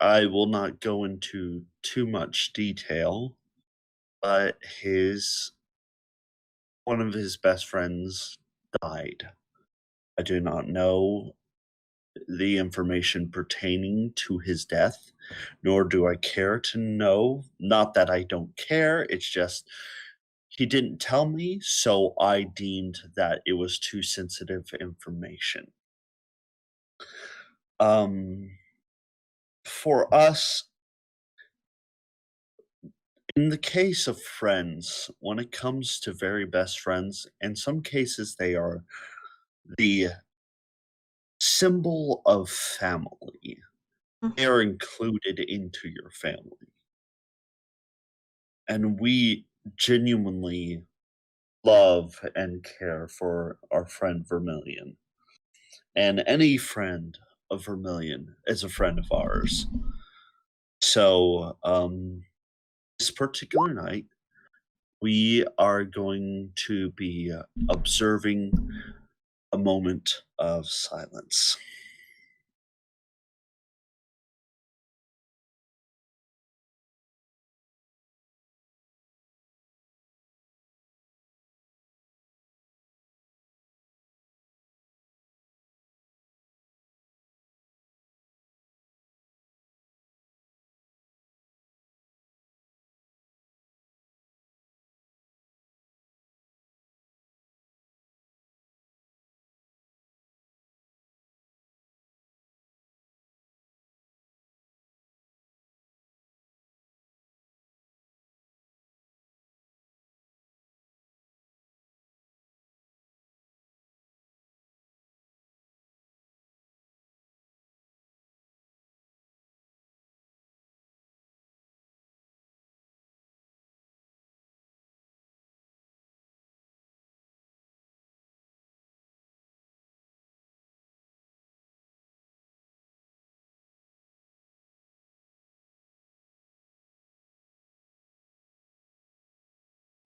I will not go into too much detail, but one of his best friends died. I do not know the information pertaining to his death, nor do I care to know. Not that I don't care, it's just he didn't tell me, so I deemed that it was too sensitive information. For us, in the case of friends, when it comes to very best friends, in some cases they are the symbol of family. They are included into your family. And we genuinely love and care for our friend Vermilion. And any friend of Vermilion is a friend of ours. So, this particular night, we are going to be observing a moment of silence.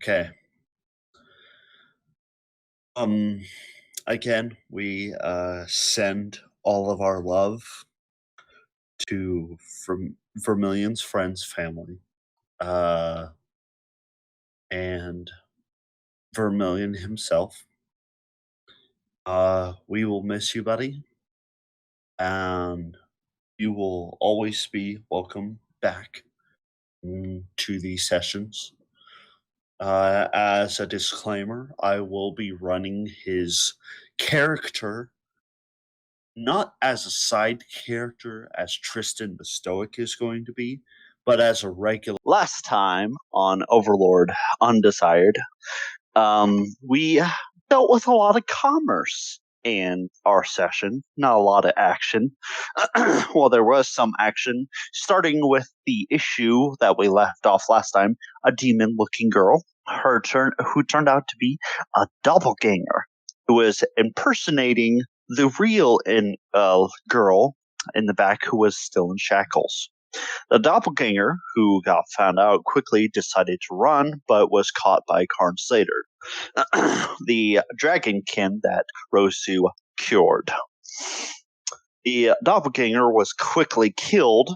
Okay. Again, we send all of our love to from Vermilion's friends, family, uh, and Vermilion himself. We will miss you, buddy, and you will always be welcome back to these sessions. As a disclaimer, I will be running his character not as a side character as Tristan the Stoic is going to be, but as a regular. Last time on Overlord Undesired, we dealt with a lot of commerce in our session, not a lot of action. Well, there was some action, starting with the issue that we left off last time, a demon-looking girl, who turned out to be a doppelganger, who was impersonating the real girl in the back who was still in shackles. The doppelganger, who got found out quickly, decided to run, but was caught by Karn Slater, the dragonkin that Rozu cured. The doppelganger was quickly killed,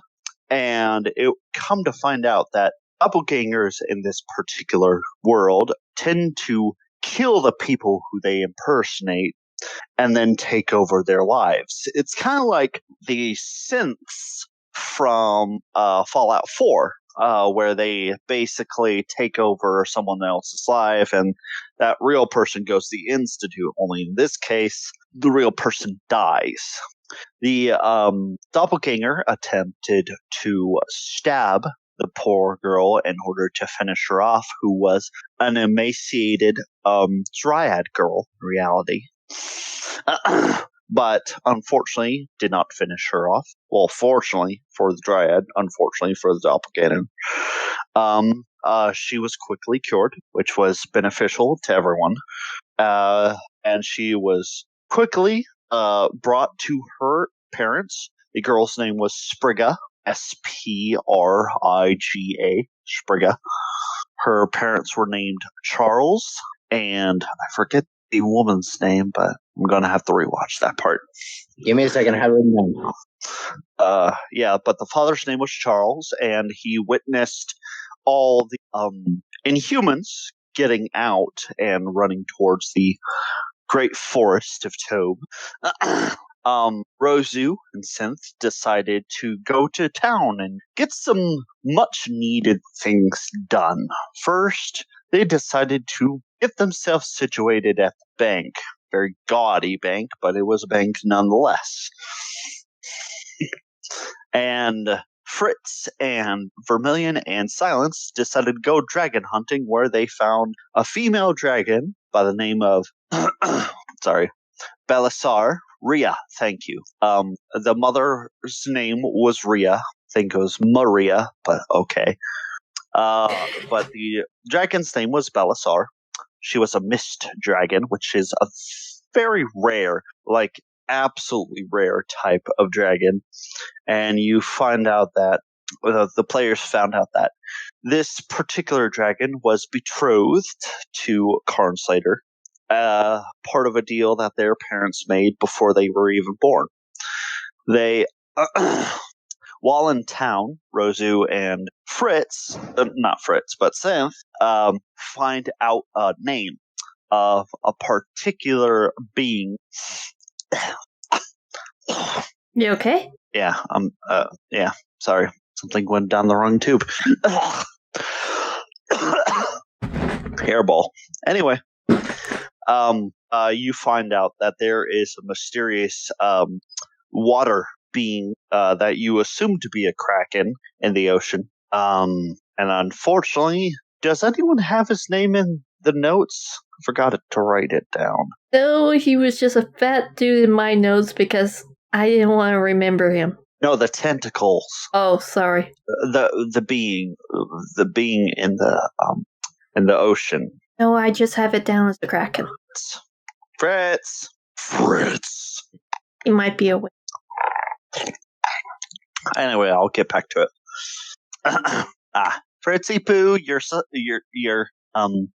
and it come to find out that doppelgangers in this particular world tend to kill the people who they impersonate and then take over their lives. It's kind of like the synths from Fallout 4, where they basically take over someone else's life and that real person goes to the Institute, only in this case, the real person dies. The doppelganger attempted to stab the poor girl in order to finish her off, who was an emaciated dryad girl in reality. But unfortunately did not finish her off. Well, fortunately for the dryad, unfortunately for the doppelganger. She was quickly cured, which was beneficial to everyone. And she was quickly brought to her parents. The girl's name was Spriga, Spriga, Spriga. Her parents were named Charles and I forget the woman's name, but I'm going to have to rewatch that part. Give me a second. I have it written down. Yeah, but the father's name was Charles, and he witnessed all the Inhumans getting out and running towards the great forest of Tobe. Rozu and Synth decided to go to town and get some much-needed things done. First, they decided to get themselves situated at the bank. Very gaudy bank, but it was a bank nonetheless. And Fritz and Vermilion and Silence decided to go dragon hunting, where they found a female dragon by the name of Belisar. Rhea, thank you. The mother's name was Rhea. I think it was Maria, but okay. But the dragon's name was Belisar. She was a mist dragon, which is a very rare, like absolutely rare type of dragon. And you find out that the players found out that this particular dragon was betrothed to Karnslater, part of a deal that their parents made before they were even born. They, while in town, Rozu and Fritz, not Fritz, but Synth, find out a name of a particular being. You okay? Yeah, yeah, sorry. Something went down the wrong tube. Hairball. Anyway, you find out that there is a mysterious water being that you assume to be a kraken in the ocean. And unfortunately, does anyone have his name in the notes? I forgot to write it down. No, he was just a fat dude in my notes because I didn't want to remember him. No, the tentacles. Oh, sorry. The being in the ocean. No, I just have it down as the kraken. Fritz. He might be away. Anyway, I'll get back to it. Fritzy Poo, you're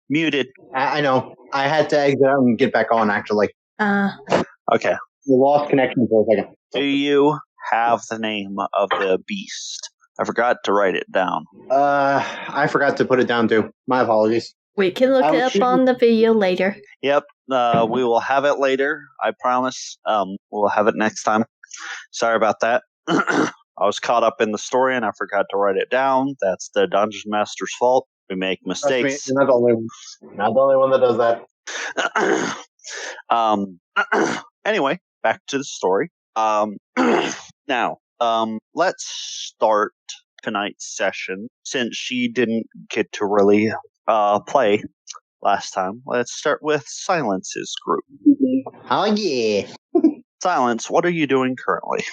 muted. I know. I had to exit out and get back on, actually. Okay. We lost connection for a second. Do you have the name of the beast? I forgot to write it down. I forgot to put it down too. My apologies. We can look it up on the video later. Yep. We will have it later. I promise. We'll have it next time. Sorry about that. I was caught up in the story and I forgot to write it down. That's the Dungeon Master's fault. We make mistakes. You're not the only one that does that. Anyway, back to the story. Now, let's start tonight's session. Since she didn't get to really play last time, let's start with Silence's group. Oh, yeah. Silence, what are you doing currently?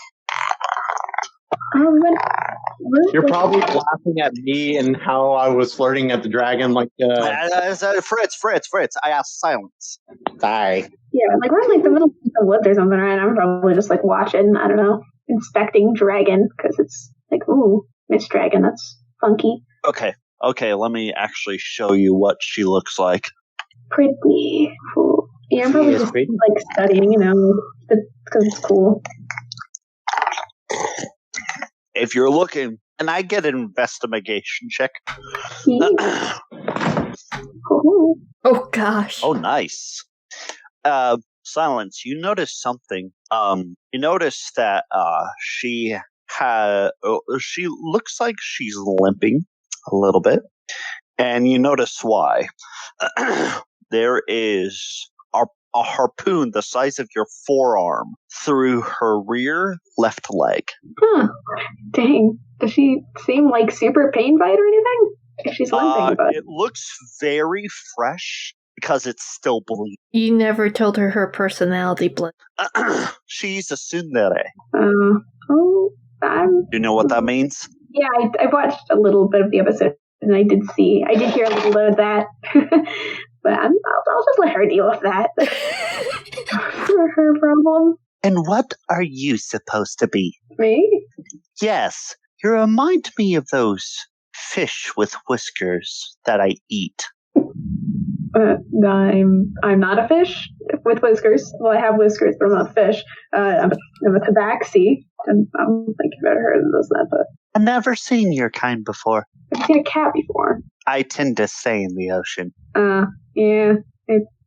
You're probably laughing at me and how I was flirting at the dragon, like, Fritz, I asked Silence. Sorry. Yeah, like we're in like the middle of the woods or something, right? I'm probably just like watching, I don't know, inspecting dragon, because it's like, ooh, Miss Dragon, that's funky. Okay, let me actually show you what she looks like. Pretty cool. Yeah, I'm probably just like studying, you know, because it's cool. If you're looking, and I get an investigation check. Cool. Oh gosh. Oh, nice. Silence, you notice something. You notice that she looks like she's limping a little bit, and you notice why. There is a harpoon the size of your forearm through her rear left leg. Huh. Dang. Does she seem like super pain by it or anything? If she's limping, but it looks very fresh because it's still bleeding. You never told her personality, Blood. She's a tsundere. You know what that means? Yeah, I watched a little bit of the episode, and I did hear a little bit of that. But I'll just let her deal with that. For her problem. And what are you supposed to be? Me? Yes, you remind me of those fish with whiskers that I eat. I'm not a fish with whiskers. Well, I have whiskers, but I'm not a fish. I'm a tabaxi. I don't think I've ever heard of that, but I've never seen your kind before. I've seen a cat before. I tend to stay in the ocean. Yeah.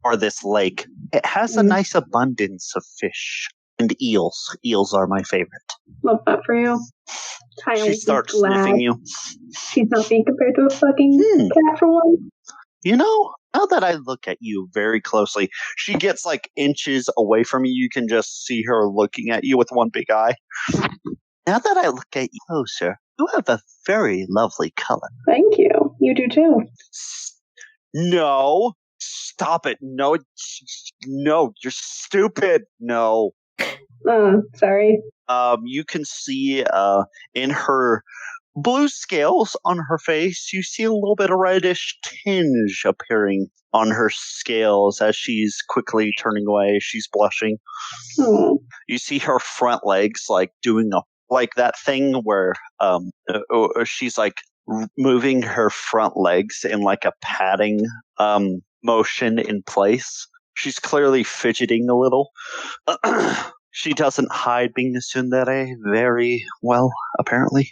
Or this lake. It has a nice abundance of fish. And eels. Eels are my favorite. Love that for you. She starts sniffing you. She's not being compared to a fucking cat for one. You know, now that I look at you very closely, she gets like inches away from you. You can just see her looking at you with one big eye. Now that I look at you closer, you have a very lovely color. Thank you. You do too. No. Stop it. No, you're stupid. No. Sorry. You can see in her blue scales on her face, you see a little bit of reddish tinge appearing on her scales as she's quickly turning away. She's blushing. You see her front legs like doing like that thing where she's like moving her front legs in like a patting motion in place. She's clearly fidgeting a little. She doesn't hide being a tsundere very well, apparently.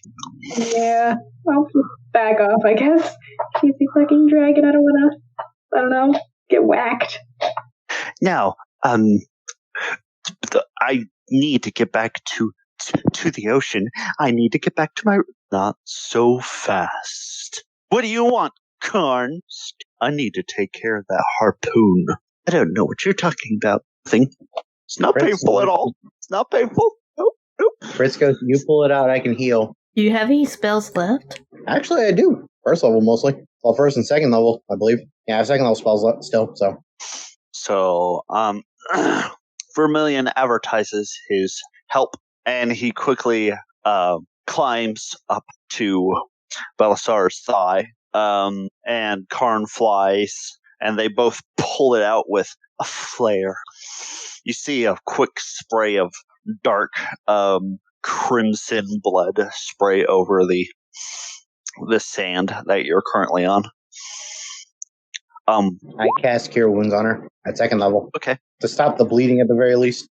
Yeah, I'll just back off, I guess. She's a fucking dragon. I don't know, get whacked. Now, I need to get back to the ocean. I need to get back to my... Not so fast. What do you want, Karn? I need to take care of that harpoon. I don't know what you're talking about. It's not painful at all. It's not painful. Nope. Fritz goes, you pull it out, I can heal. Do you have any spells left? Actually, I do. First level, mostly. Well, first and second level, I believe. Yeah, I have second level spells left still, so. So, Vermilion advertises his help, and he quickly climbs up to Belisar's thigh, and Karn flies, and they both pull it out with a flare. You see a quick spray of dark crimson blood spray over the sand that you're currently on. I cast Cure Wounds on her at second level. Okay. To stop the bleeding at the very least,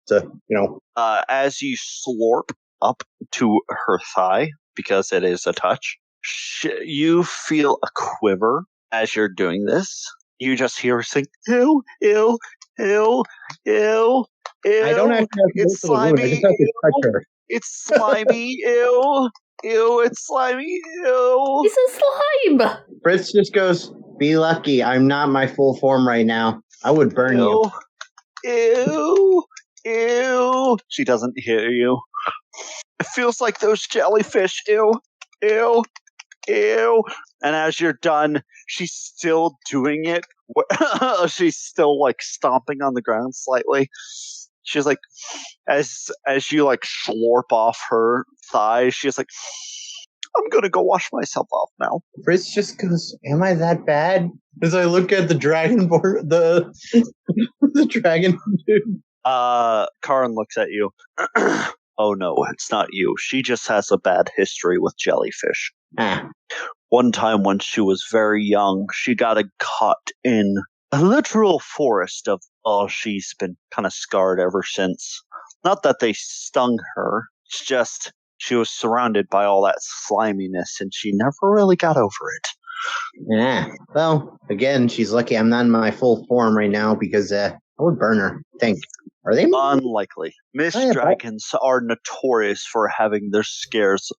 as you slurp up to her thigh, because it is a touch, you feel a quiver as you're doing this. You just hear her saying, ew, ew, ew, ew, ew. I don't actually have to it's go for the wound. I slimy, just have to touch her. It's slimy, ew, ew, it's slimy, ew. It's a slime! Fritz just goes, be lucky, I'm not my full form right now. I would burn you. Ew, ew. She doesn't hear you. It feels like those jellyfish, ew, ew, ew. And as you're done, she's still doing it. She's still like stomping on the ground slightly. She's like, as you like slurp off her thigh, she's like, I'm gonna go wash myself off now. Fritz just goes, am I that bad? As I look at the dragon board, the dragon dude. Karin looks at you. Oh no, it's not you. She just has a bad history with jellyfish. One time when she was very young, she got caught in a literal forest of... Oh, she's been kind of scarred ever since. Not that they stung her. It's just she was surrounded by all that sliminess and she never really got over it. Yeah. Well, again, she's lucky I'm not in my full form right now because I would burn her. Are they? Unlikely. Mist dragons are notorious for having their scales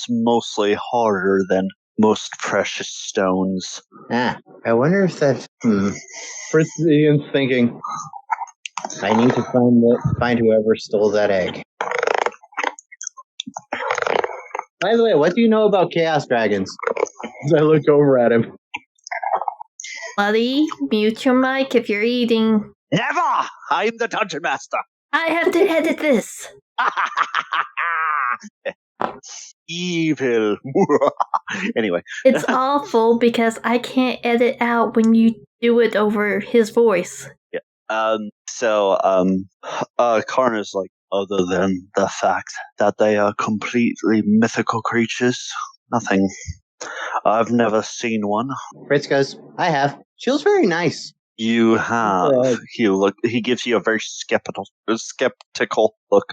mostly harder than most precious stones. I wonder if that... Fritz is thinking, I need to find whoever stole that egg. By the way, what do you know about chaos dragons? As I look over at him. Buddy, mute your mic if you're eating. Never! I'm the dungeon master. I have to edit this. Evil. Anyway. It's awful because I can't edit out when you do it over his voice. Yeah. Karn is like, other than the fact that they are completely mythical creatures, nothing. I've never seen one. Fritz goes, I have. She was very nice. You have. He gives you a very skeptical look.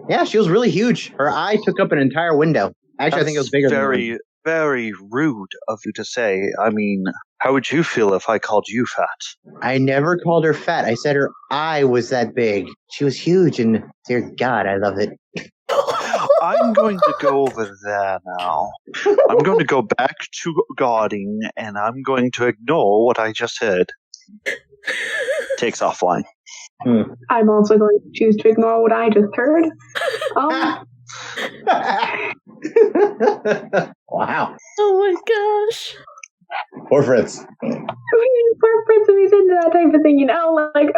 Yeah, she was really huge. Her eye took up an entire window. Actually, I think it was bigger very, very rude of you to say. I mean, how would you feel if I called you fat? I never called her fat. I said her eye was that big. She was huge, and dear God, I love it. I'm going to go over there now. I'm going to go back to guarding, and I'm going to ignore what I just heard. Takes offline. I'm also going to choose to ignore what I just heard. Wow. Oh my gosh. Poor Fritz. Poor Fritz, he's into that type of thing, you know? Like,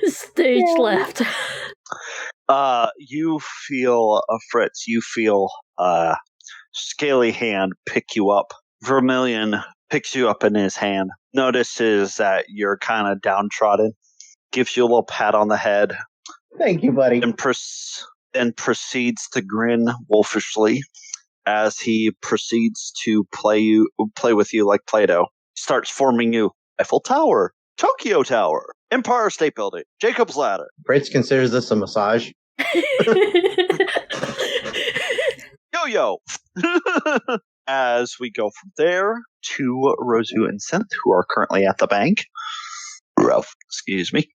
Stage left. You feel, Fritz, you feel Scaly Hand pick you up. Vermilion picks you up in his hand, notices that you're kind of downtrodden, gives you a little pat on the head. Thank you, buddy. And then proceeds to grin wolfishly as he proceeds to play with you like Play-Doh. He starts forming you Eiffel Tower, Tokyo Tower, Empire State Building, Jacob's Ladder. Fritz considers this a massage. Yo-yo! As we go from there to Rozu and Synth, who are currently at the bank. Ralph, excuse me.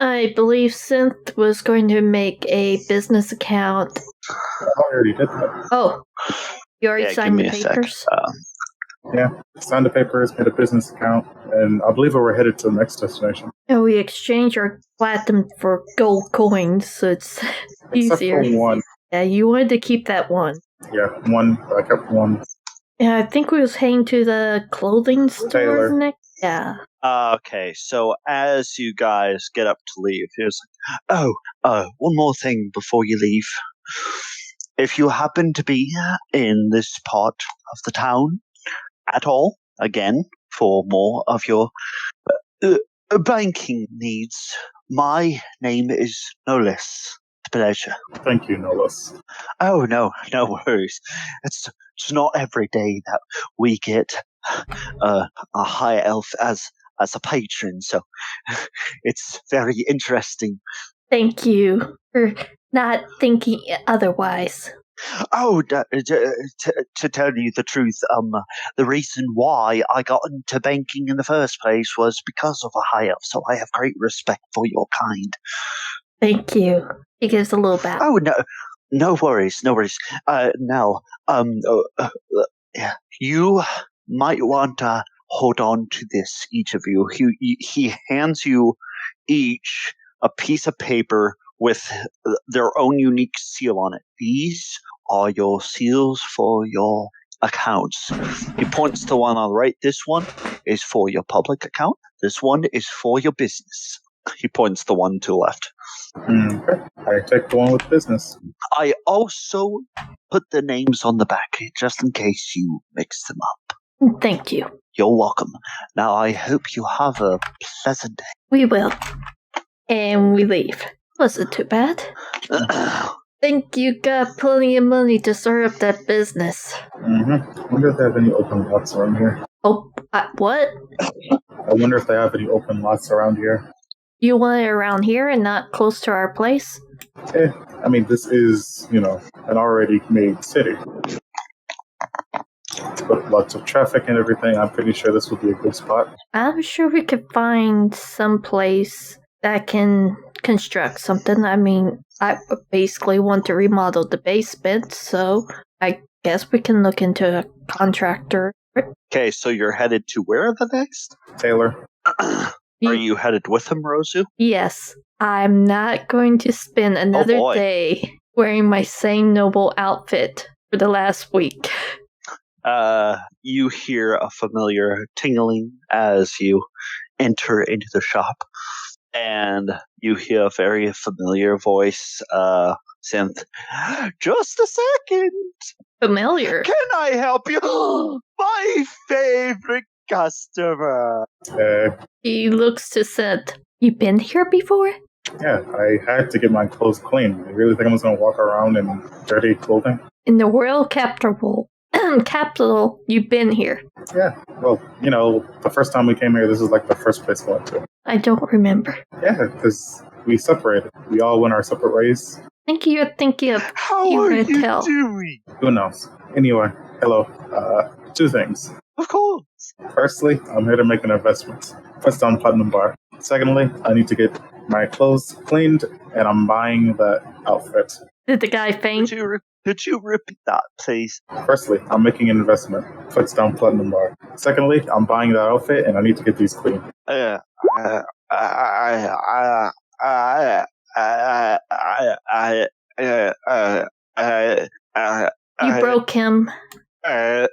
I believe Synth was going to make a business account. I already did that. Oh, you already signed the papers? Yeah, signed the papers, made a business account, and I believe we're headed to the next destination. And we exchanged our platinum for gold coins, so it's easier. Except for one. Yeah, you wanted to keep that one. Yeah, one. I kept one. Yeah, I think we was heading to the clothing store Taylor. next. Yeah. Okay, so as you guys get up to leave, here's like, one more thing before you leave. If you happen to be in this part of the town at all, again, for more of your banking needs, my name is Nolis. Pleasure. Thank you, Nolis. Oh, no worries. It's not every day that we get a high elf as a patron, so it's very interesting. Thank you for not thinking otherwise. Oh, to tell you the truth, the reason why I got into banking in the first place was because of a high elf, so I have great respect for your kind. Thank you. He gives a little bow. Oh, no worries. Now, you might want to hold on to this, each of you. He hands you each a piece of paper with their own unique seal on it. These are your seals for your accounts. He points to one on the right. This one is for your public account. This one is for your business. He points to one to the left. Okay. I take the one with business. I also put the names on the back, just in case you mix them up. Thank you. You're welcome. Now, I hope you have a pleasant day. We will. And we leave. Wasn't too bad. Think you got plenty of money to start up that business. Mm-hmm. I wonder if they have any open lots around here. Oh, what? I wonder if they have any open lots around here. You want it around here and not close to our place? I mean, this is, an already made city. With lots of traffic and everything, I'm pretty sure this would be a good spot. I'm sure we could find some place that can construct something. I mean, I basically want to remodel the basement, so I guess we can look into a contractor. Okay, so you're headed to where the next? Taylor. Are you headed with him, Rozu? Yes. I'm not going to spend another day wearing my same noble outfit for the last week. You hear a familiar tingling as you enter into the shop, and you hear a very familiar voice, Synth. Just a second. Familiar? Can I help you? My favorite customer. He looks to Synth. You been here before? Yeah, I had to get my clothes clean. I really think I'm just going to walk around in dirty clothing? In the royal capital Capital, you've been here. Yeah. Well, the first time we came here, this is like the first place we went to. I don't remember. Yeah, because we separated. We all went our separate ways. I think you're thinking of How are you Tell. doing? Who knows? Anyway, hello. 2 things. Of course. Firstly, I'm here to make an investment. First on Platinum Bar. Secondly, I need to get my clothes cleaned, and I'm buying that outfit. Did the guy faint? Could you repeat that, please? Firstly, I'm making an investment. Footstone Platinum Bar. Secondly, I'm buying that outfit, and I need to get these clean. You broke him. Oh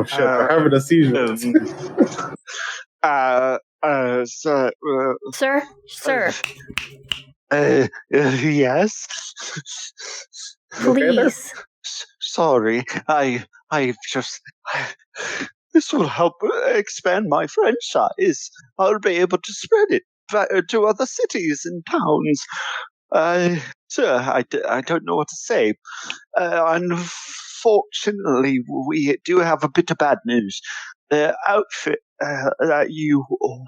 shit, they're having a seizure. Sir, Yes. please. Sorry, I've just. This will help expand my franchise. I'll be able to spread it to other cities and towns. Sir, I don't know what to say. Unfortunately, we do have a bit of bad news. The outfit that you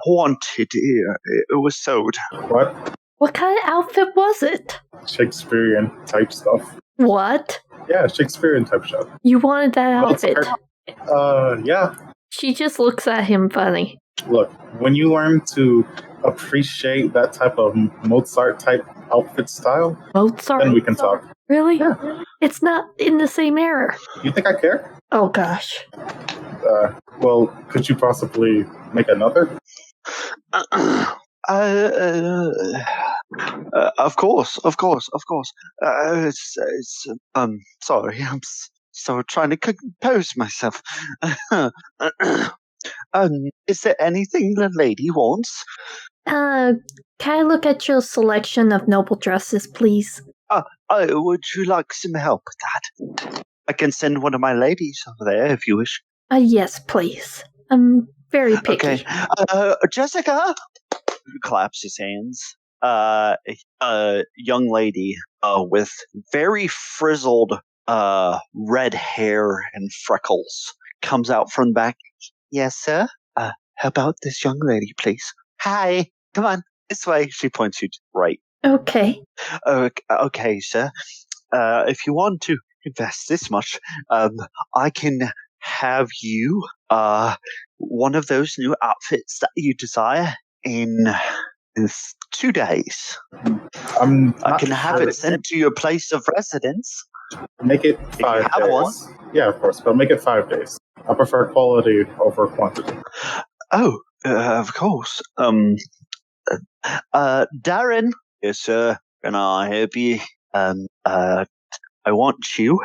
wanted, it was sold. What? What kind of outfit was it? Shakespearean type stuff. What? Yeah, Shakespearean type stuff. You wanted that outfit? Yeah. She just looks at him funny. Look, when you learn to appreciate that type of Mozart type outfit style, Mozart? then we can talk. Really? Yeah. It's not in the same era. You think I care? Oh gosh. Well, could you possibly make another? Of course. Sorry, I'm still trying to compose myself. Is there anything the lady wants? Can I look at your selection of noble dresses, please? Would you like some help with that? I can send one of my ladies over there if you wish. Yes, please. I'm very picky. Okay. Jessica! Claps his hands. A young lady with very frizzled red hair and freckles comes out from the back. Yes, sir? How about this young lady, please? Hi, come on, this way. She points you to the right. Okay. Okay, sir. If you want to invest this much, I can have you one of those new outfits that you desire in 2 days. I can have it sent to your place of residence. Make it 5 days. One. Yeah, of course, but make it 5 days. I prefer quality over quantity. Oh, of course. Darren. Yes, sir. Can I help you? I want you.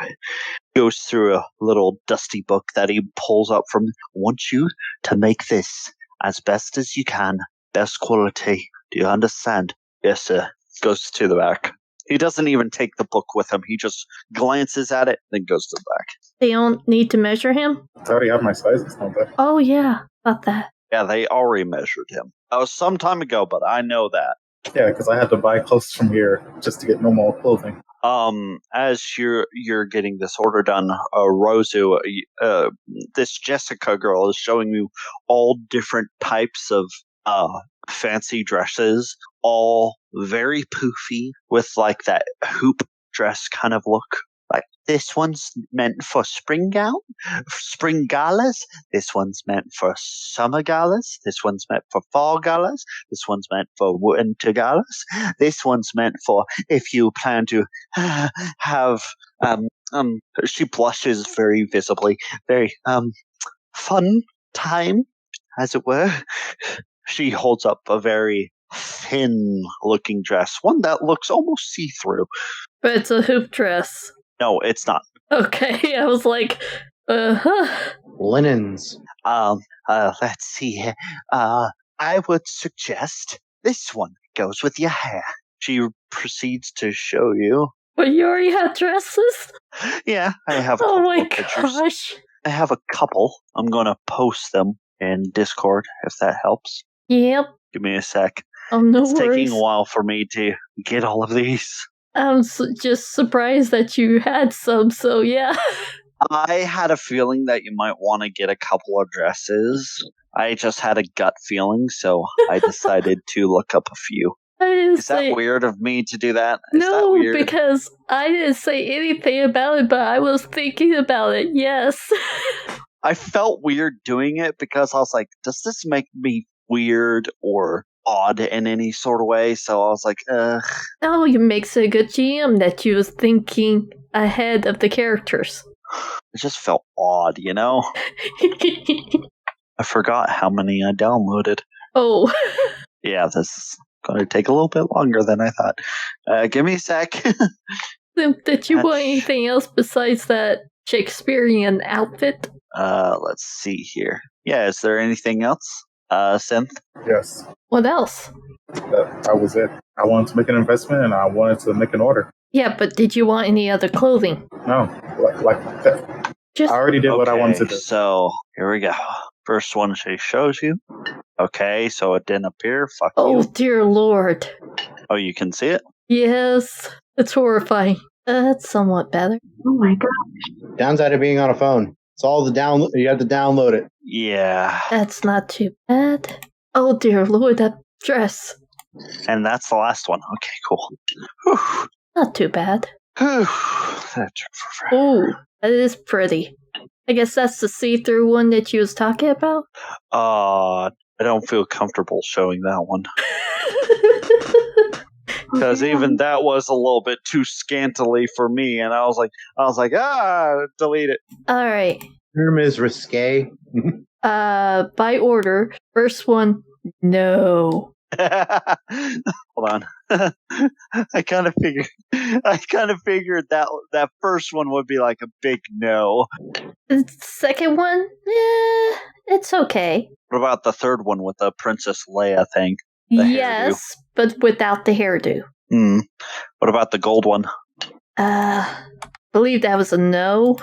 Goes through a little dusty book that he pulls up from. I want you to make this as best as you can. Best quality. Do you understand? Yes, sir. Goes to the back. He doesn't even take the book with him. He just glances at it, then goes to the back. They don't need to measure him? I already have my sizes, don't they? Oh, yeah. About that. Yeah, they already measured him. That was some time ago, but I know that. Yeah, because I had to buy clothes from here just to get normal clothing. As you're getting this order done, Rozu, this Jessica girl is showing you all different types of fancy dresses, all very poofy with like that hoop dress kind of look. Like this one's meant for spring galas. This one's meant for summer galas. This one's meant for fall galas. This one's meant for winter galas. This one's meant for if you plan to have she blushes very visibly, very fun time, as it were. She holds up a very thin-looking dress, one that looks almost see-through. But it's a hoop dress. No, it's not. Okay, I was like, Linens. Let's see here. I would suggest this one goes with your hair. She proceeds to show you. But you already have dresses? Yeah, I have a Oh couple my of pictures. gosh. I have a couple. I'm going to post them in Discord, if that helps. Yep. Give me a sec. Oh, no It's worries. taking a while for me to get all of these. I'm just surprised that you had some, so yeah. I had a feeling that you might want to get a couple of dresses. I just had a gut feeling, so I decided to look up a few. Is that weird of me to do that? Is that weird? Because I didn't say anything about it, but I was thinking about it, yes. I felt weird doing it because I was like, does this make me weird or odd in any sort of way? So I was like, ugh. Oh, it makes a good GM that you was thinking ahead of the characters. It just felt odd, you know? I forgot how many I downloaded. Oh. Yeah, this is going to take a little bit longer than I thought. Give me a sec. Did you want anything else besides that Shakespearean outfit? Let's see here. Yeah, is there anything else? Synth? Yes. What else? That was it. I wanted to make an investment and I wanted to make an order. Yeah, but did you want any other clothing? No, like that. I already did what I wanted to do. So, here we go. First one she shows you. Okay, so it didn't appear. Fuck you. Oh, dear Lord. Oh, you can see it? Yes, it's horrifying. That's somewhat better. Oh my god. Downside of being on a phone. It's all the download. You have to download it. Yeah. That's not too bad. Oh, dear Lord, that dress. And that's the last one. Okay, cool. Whew. Not too bad. That took forever. Ooh, that is pretty. I guess that's the see-through one that you was talking about? I don't feel comfortable showing that one. Because even that was a little bit too scantily for me, and I was like, delete it. All right. Term is risque. By order. First one, no. Hold on. I kind of figured that first one would be like a big no. The second one, yeah, it's okay. What about the third one with the Princess Leia thing? Yes, but without the hairdo. What about the gold one? Believe that was a no.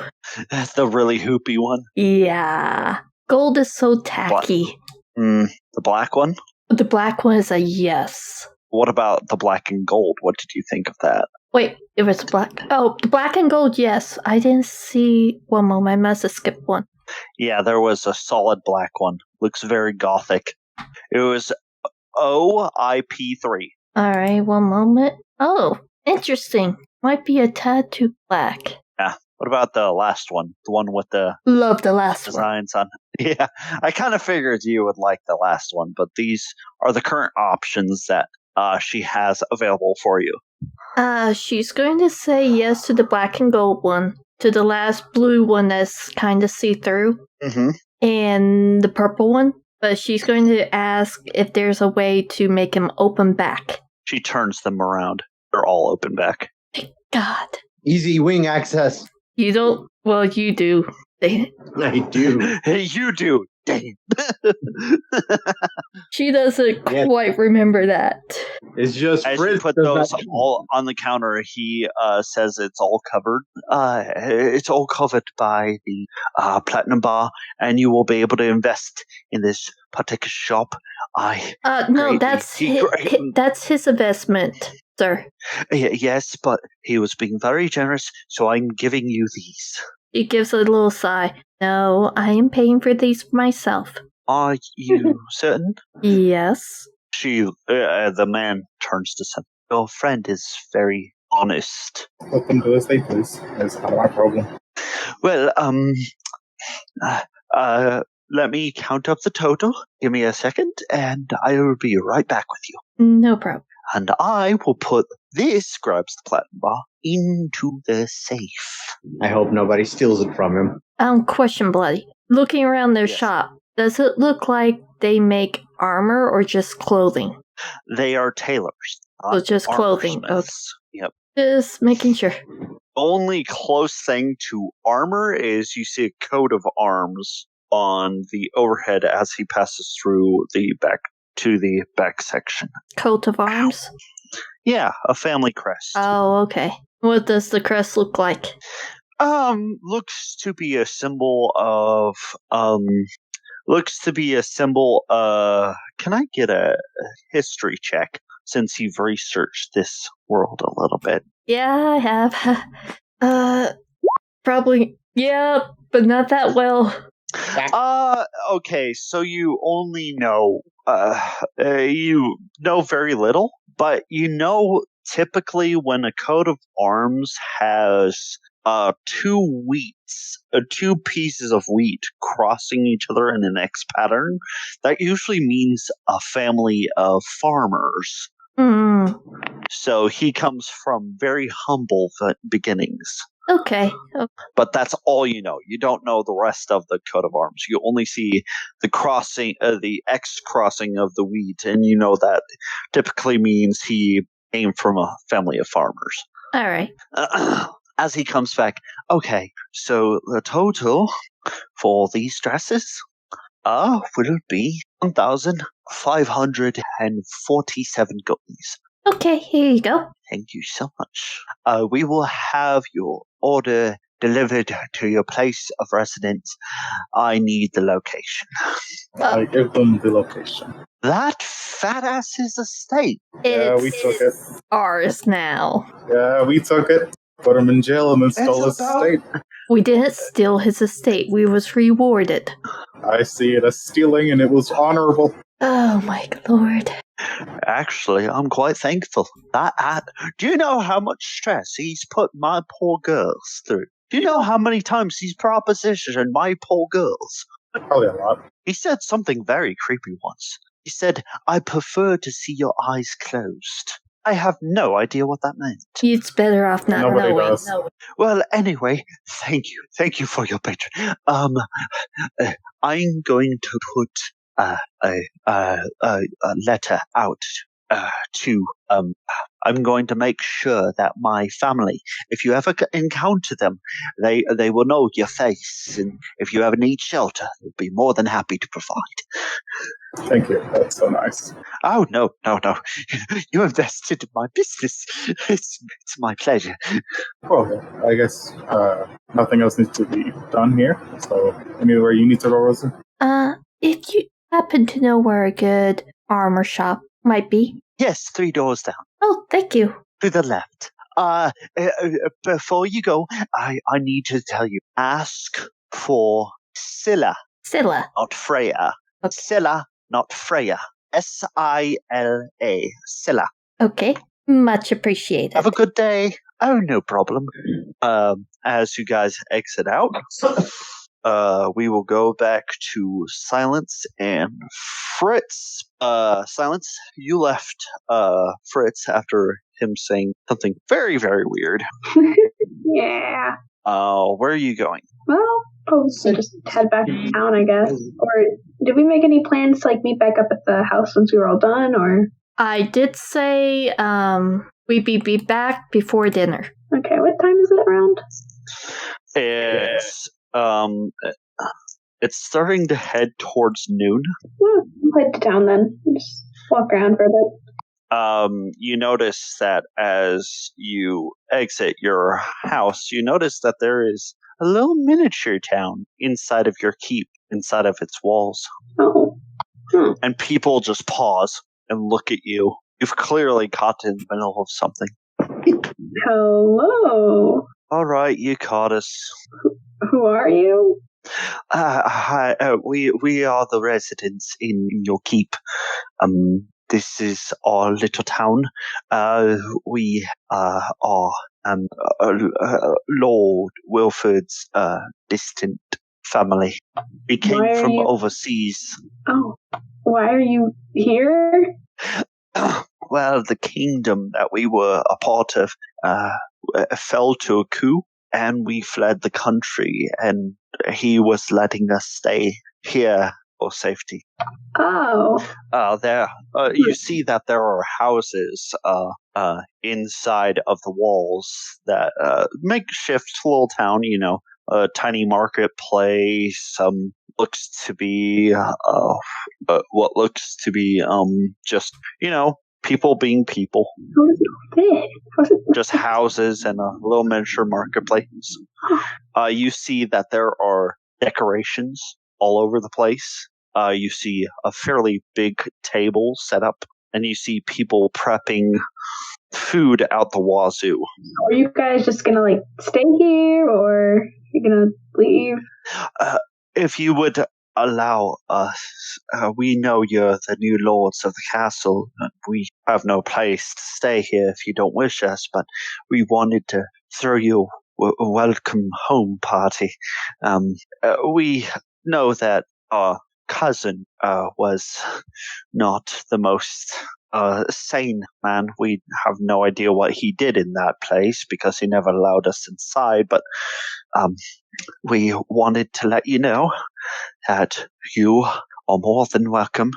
The really hoopy one? Yeah. Gold is so tacky. The black one? The black one is a yes. What about the black and gold? What did you think of that? Wait, it was black. Oh, the black and gold, yes. I didn't see. One moment, I must have skipped one. Yeah, there was a solid black one. Looks very gothic. It was OIP3. Alright, one moment. Oh, interesting. Might be a tad too black. Yeah. What about the last one? The one with the Love the last designs on. Yeah, I kind of figured you would like the last one, but these are the current options that she has available for you. She's going to say yes to the black and gold one, to the last blue one that's kind of see-through, and the purple one, but she's going to ask if there's a way to make them open back. She turns them around. They're all open back. Thank God. Easy wing access. You don't? Well, you do. I do. Hey, you do. Dang. She doesn't quite remember that. It's just as you put those all on the counter, he says it's all covered. It's all covered by the platinum bar, and you will be able to invest in this particular shop. No, that's his investment, sir. Yes, but he was being very generous, so I'm giving you these. He gives a little sigh. No, I am paying for these myself. Are you certain? Yes. The man turns to Sam. Your friend is very honest. Let them do as they please. That's not my problem. Well, let me count up the total. Give me a second, and I will be right back with you. No problem. And I will put this, grabs the platinum bar, into the safe. I hope nobody steals it from him. Question, Bloody. Looking around their shop, does it look like they make armor or just clothing? They are tailors. So just clothing. Okay. Yep. Just making sure. Only close thing to armor is you see a coat of arms on the overhead as he passes through the back to the back section. Coat of arms? Yeah, a family crest. Oh, okay. What does the crest look like? Looks to be a symbol of can I get a history check since you've researched this world a little bit? Yeah, I have. Probably. Yeah, but not that well. Okay, so you only know, you know very little, but you know typically when a coat of arms has two pieces of wheat crossing each other in an X pattern, that usually means a family of farmers. Mm. So he comes from very humble beginnings. Okay. But that's all you know. You don't know the rest of the coat of arms. You only see the crossing, the X crossing of the wheat, and you know that typically means he came from a family of farmers. All right. As he comes back, okay, so the total for these dresses will be 1,547 guineas. Okay, here you go. Thank you so much. We will have your order delivered to your place of residence. I need the location. I give them the location. That fat ass's estate. Yeah, we took it. Ours now. Yeah, we took it. Put him in jail and then stole his estate. We didn't steal his estate. We was rewarded. I see it as stealing, and it was honorable. Oh my lord. Actually, I'm quite thankful. Do you know how much stress he's put my poor girls through? Do you know how many times he's propositioned my poor girls? Probably a lot. He said something very creepy once. He said, I prefer to see your eyes closed. I have no idea what that meant. It's better off not Nobody knowing. does. Well, anyway, thank you. Thank you for your patron. I'm going to put a letter out to I'm going to make sure that my family, if you ever encounter them, they will know your face, and if you ever need shelter, they'll be more than happy to provide. Thank you. That's so nice. Oh, no. You invested in my business. It's my pleasure. Well, I guess nothing else needs to be done here. So, anywhere you need to go, Rosa? If you happen to know where a good armor shop might be. Yes, 3 doors down. Oh, thank you. To the left. Before you go, I need to tell you, ask for Scylla. Scylla. Not Freya. Okay. Scylla, not Freya. Sila. Scylla. Okay. Much appreciated. Have a good day. Oh, no problem. As you guys exit out, we will go back to Silence and Fritz. Silence, you left Fritz after him saying something very, very weird. Yeah. Where are you going? Well, probably just head back to town, I guess. Or did we make any plans to meet back up at the house once we were all done? Or I did say we'd be back before dinner. Okay, what time is it around? It's starting to head towards noon. Well, I'll head to town then. Just walk around for a bit. You notice that as you exit your house, you notice that there is a little miniature town inside of your keep, inside of its walls. Oh. And people just pause and look at you. You've clearly caught in the middle of something. Hello. All right, you caught us. Who are you? Hi. We are the residents in your keep. This is our little town. We are Lord Wilford's distant family. We came from overseas. Oh, why are you here? Well, the kingdom that we were a part of fell to a coup, and we fled the country, and he was letting us stay here for safety. Oh. You see that there are houses inside of the walls that makeshift little town, a tiny marketplace, looks to be what looks to be just people being people. How does it fit? Just houses and a little miniature marketplace. You see that there are decorations all over the place. You see a fairly big table set up, and you see people prepping food out the wazoo. Are you guys just gonna like stay here, or you're gonna leave? If you would allow us, we know you're the new lords of the castle. We have no place to stay here if you don't wish us, but we wanted to throw you a welcome home party. We know that our cousin was not the most sane man. We have no idea what he did in that place because he never allowed us inside, but we wanted to let you know that you are more than welcome.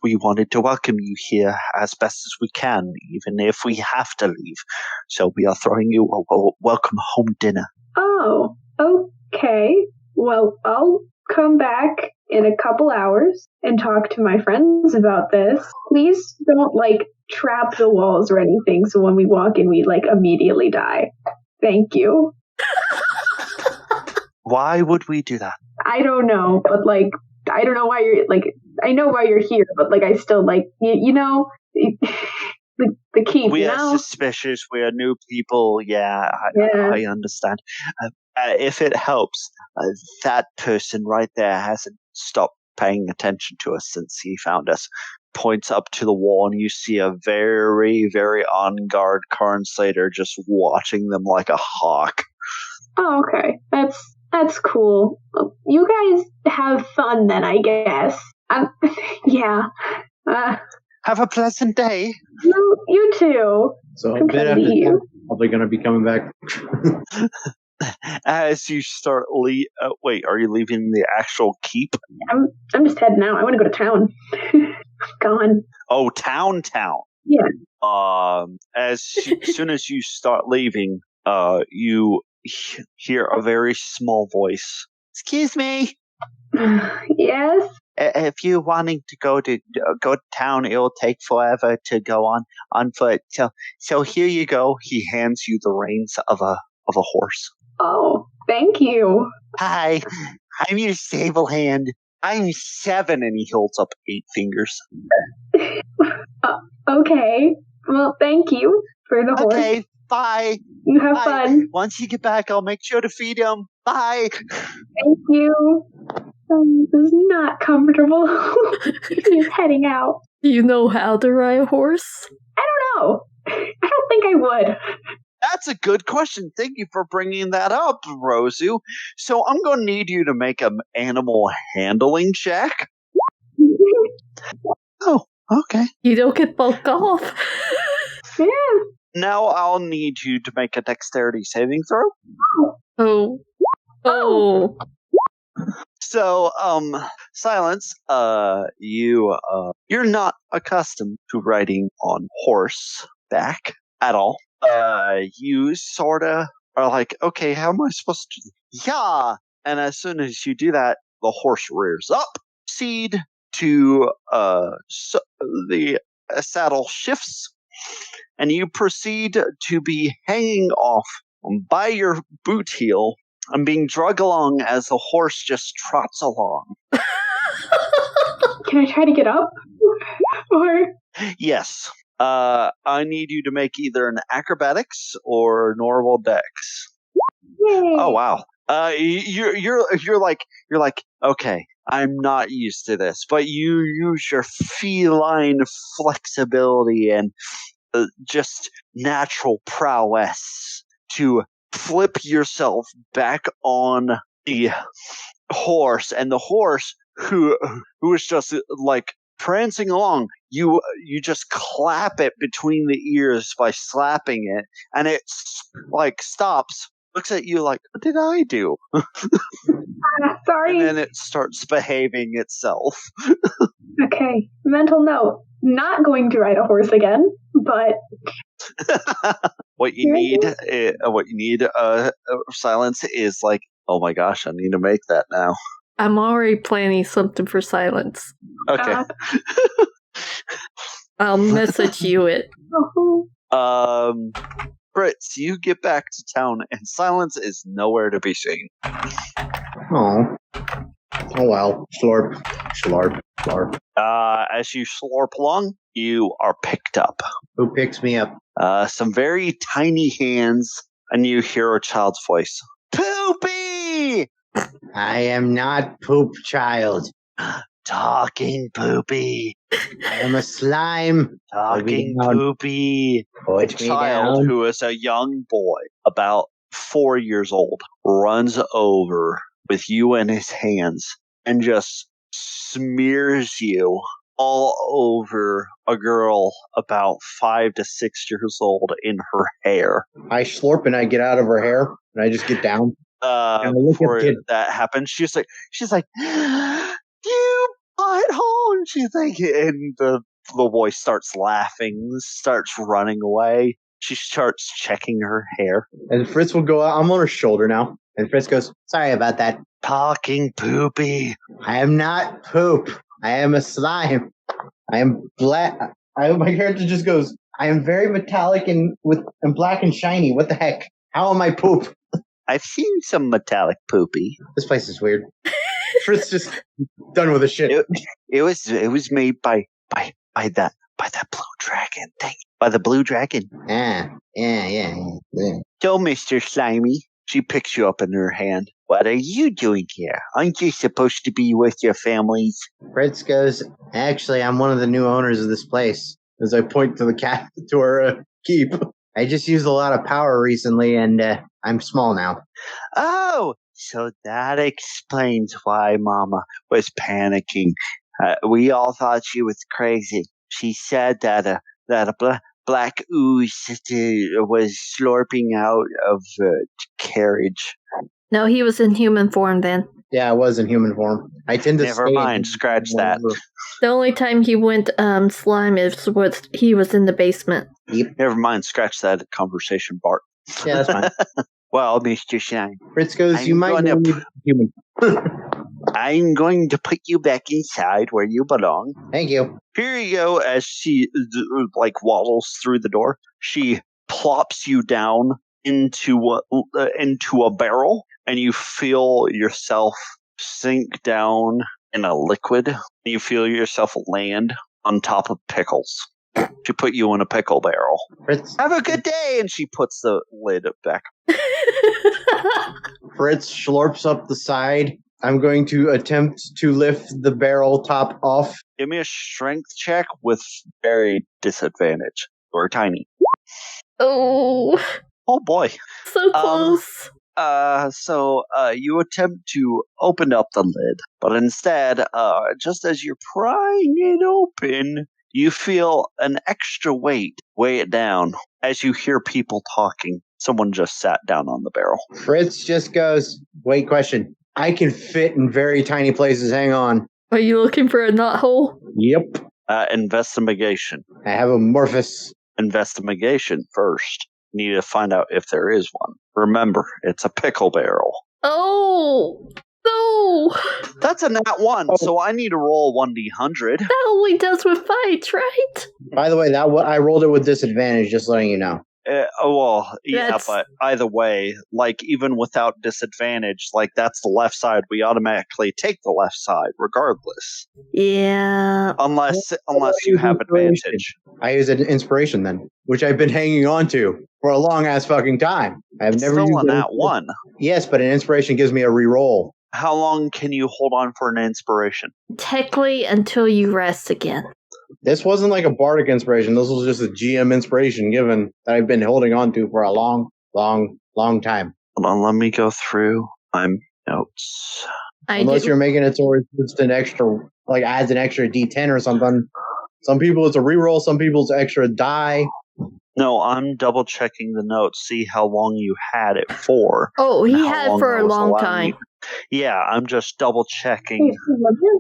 We wanted to welcome you here as best as we can, even if we have to leave. So we are throwing you a welcome home dinner. Oh, okay. Well, I'll come back in a couple hours and talk to my friends about this. Please don't, like, trap the walls or anything so when we walk in we, like, immediately die. Thank you. Why would we do that? I don't know, but, like, I don't know why you're, like, I know why you're here, but, like, I still, like, you know, the keep, We you are know? suspicious. We are new people. Yeah, I understand. If it helps, that person right there hasn't stopped paying attention to us since he found us. Points up to the wall, and you see a very, very on guard Karn Slater just watching them like a hawk. Oh, okay. That's cool. You guys have fun then, I guess. Yeah. Have a pleasant day. No, you too. So a I'm bit gonna after leave. that, probably going to be coming back. As you start wait, are you leaving the actual keep? I'm just heading out. I want to go to town. Gone. Oh, town. Yeah. As soon as you start leaving, you hear a very small voice. Excuse me. Yes. If you're wanting to go to town, it'll take forever to go on foot. So here you go. He hands you the reins of a horse. Oh, thank you. Hi, I'm your stable hand. I'm 7, and he holds up 8 fingers. Okay. Well, thank you for the horse. Okay, bye. You have Bye. fun. Once you get back, I'll make sure to feed him. Bye. Thank you. This is not comfortable. He's heading out. Do you know how to ride a horse? I don't know. I don't think I would. That's a good question. Thank you for bringing that up, Rozu. So I'm going to need you to make an animal handling check. Oh, okay. You don't get bumped off. Yeah. Now I'll need you to make a dexterity saving throw. Oh. So, Silence, you're not accustomed to riding on horseback at all. You sorta are like, okay, how am I supposed to? Yeah, and as soon as you do that, the horse rears up. Proceed to the saddle shifts, and you proceed to be hanging off by your boot heel and being dragged along as the horse just trots along. Can I try to get up? Or Yes. I need you to make either an acrobatics or normal dex. yay. Oh wow. You're like okay, I'm not used to this, but you use your feline flexibility and just natural prowess to flip yourself back on the horse, and the horse who is just like prancing along, you just clap it between the ears by slapping it, and it like stops, looks at you like, what did I do? Sorry. And then it starts behaving itself. Okay. Mental note. Not going to ride a horse again, but What you need, Silence, is like, oh my gosh, I need to make that now. I'm already planning something for Silence. Okay. I'll message you it. Fritz, you get back to town, and Silence is nowhere to be seen. Oh well. Slurp. As you slurp along, you are picked up. Who picks me up? some very tiny hands, and you hear a child's voice. Poopy! I am not Poop Child. Talking Poopy. I am a slime. Talking Poopy. Put A me child down. who is a young boy, about 4 years old, runs over with you in his hands and just smears you all over a girl about 5 to 6 years old in her hair. I slurp and I get out of her hair and I just get down. Before that happens, she's like, you butthole, and she's like, and the boy starts laughing, starts running away. She starts checking her hair. And Fritz will go out. I'm on her shoulder now. And Fritz goes, sorry about that. Talking Poopy. I am not poop. I am a slime. I am black. My character just goes, I am very metallic and black and shiny. What the heck? How am I poop? I've seen some metallic Poopy. This place is weird. Fritz just done with the shit. It was made by that blue dragon thing. By the blue dragon. Yeah. So, Mr. Slimy, she picks you up in her hand. What are you doing here? Aren't you supposed to be with your families? Fritz goes, actually, I'm one of the new owners of this place. As I point to the cat to her keep. I just used a lot of power recently, and I'm small now. Oh, so that explains why Mama was panicking. We all thought she was crazy. She said that a black ooze was slurping out of the carriage. No, he was in human form then. Yeah, I was in human form. I tend to Never mind, scratch that. The only time he went slime is when he was in the basement. Yep. Never mind, scratch that conversation, Bart. Yeah, that's fine. Well, Mr. Shine, Fritz goes, you might know me human. I'm going to put you back inside where you belong. Thank you. Here you go. As she waddles through the door, she plops you down into a barrel, and you feel yourself sink down in a liquid. You feel yourself land on top of pickles. She put you in a pickle barrel. Fritz, have a good day, and she puts the lid back. Fritz slurps up the side. I'm going to attempt to lift the barrel top off. Give me a strength check with very disadvantage. You're tiny. Oh boy. So close. So you attempt to open up the lid, but instead, just as you're prying it open, you feel an extra weight weigh it down as you hear people talking. Someone just sat down on the barrel. Fritz just goes, wait, question. I can fit in very tiny places. Hang on. Are you looking for a knot hole? Yep. Investigation. I have a Morphus. Investigation first. Need to find out if there is one. Remember, it's a pickle barrel. Oh, no. That's a nat 1, so I need to roll 1d100. That only does with fights, right? By the way, I rolled it with disadvantage, just letting you know. But either way, even without disadvantage, that's the left side. We automatically take the left side, regardless. Yeah. Unless you have advantage. I use an inspiration then, which I've been hanging on to for a long ass fucking time. I've never used on that one. Yes, but an inspiration gives me a reroll. How long can you hold on for an inspiration? Technically, until you rest again. This wasn't like a bardic inspiration. This was just a GM inspiration given that I've been holding on to for a long time. Hold on, let me go through my notes. Unless you're making it so it's an extra, adds an extra D10 or something. Some people it's a reroll, some people it's extra die. No, I'm double checking the notes, see how long you had it for. Oh, he had it for a long time. Yeah, I'm just double checking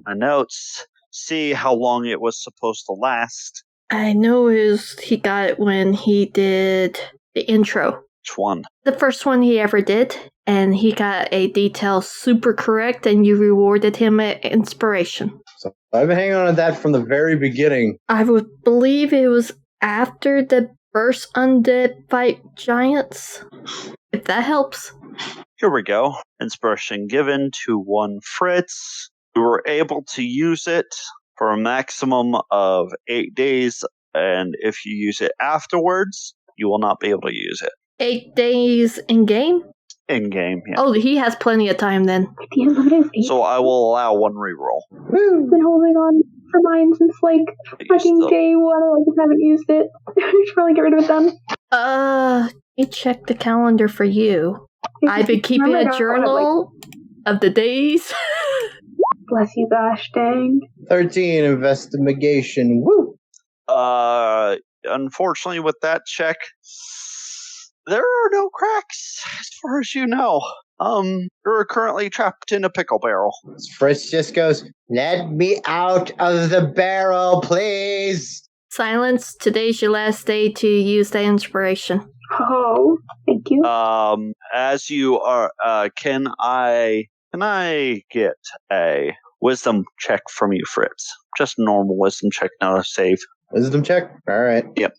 my notes. See how long it was supposed to last. I know he got it when he did the intro. Which one? The first one he ever did, and he got a detail super correct, and you rewarded him an inspiration. So I've been hanging on to that from the very beginning. I would believe it was after the first undead fight giants, if that helps. Here we go. Inspiration given to one Fritz. You were able to use it for a maximum of 8 days, and if you use it afterwards, you will not be able to use it. 8 days in game? In game, yeah. Oh, he has plenty of time then. The unlimited feet. So I will allow 1 reroll. I've been holding on for mine since fucking day one. I just haven't used it. I should probably get rid of it then. Let me check the calendar for you. I've been keeping a journal of the days. Bless you, gosh dang. 13 investigation. Woo! Unfortunately, with that check, there are no cracks, as far as you know. You're currently trapped in a pickle barrel. Fritz just goes, "Let me out of the barrel, please." Silence, today's your last day to use the inspiration. Oh, thank you. As you are, can I get a wisdom check from you, Fritz? Just a normal wisdom check, not a save. Wisdom check? All right. Yep.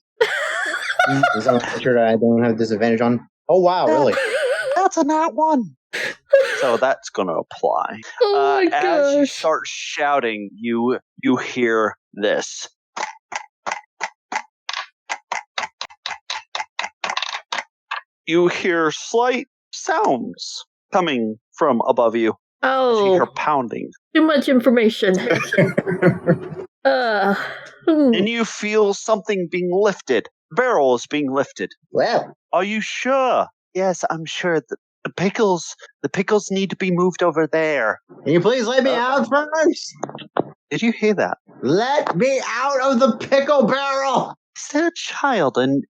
Is that a picture I don't have disadvantage on? Oh, wow, really? That's a nat 1. So that's going to apply. Oh my As you gosh. start shouting, you hear this. You hear slight sounds coming from above you. As you hear Oh, pounding. too much information. And you feel something being lifted. Barrel is being lifted. Well, Are you sure? Yes, I'm sure. The pickles need to be moved over there. can you please let me out first? Did you hear that? Let me out of the pickle barrel! Is there a child in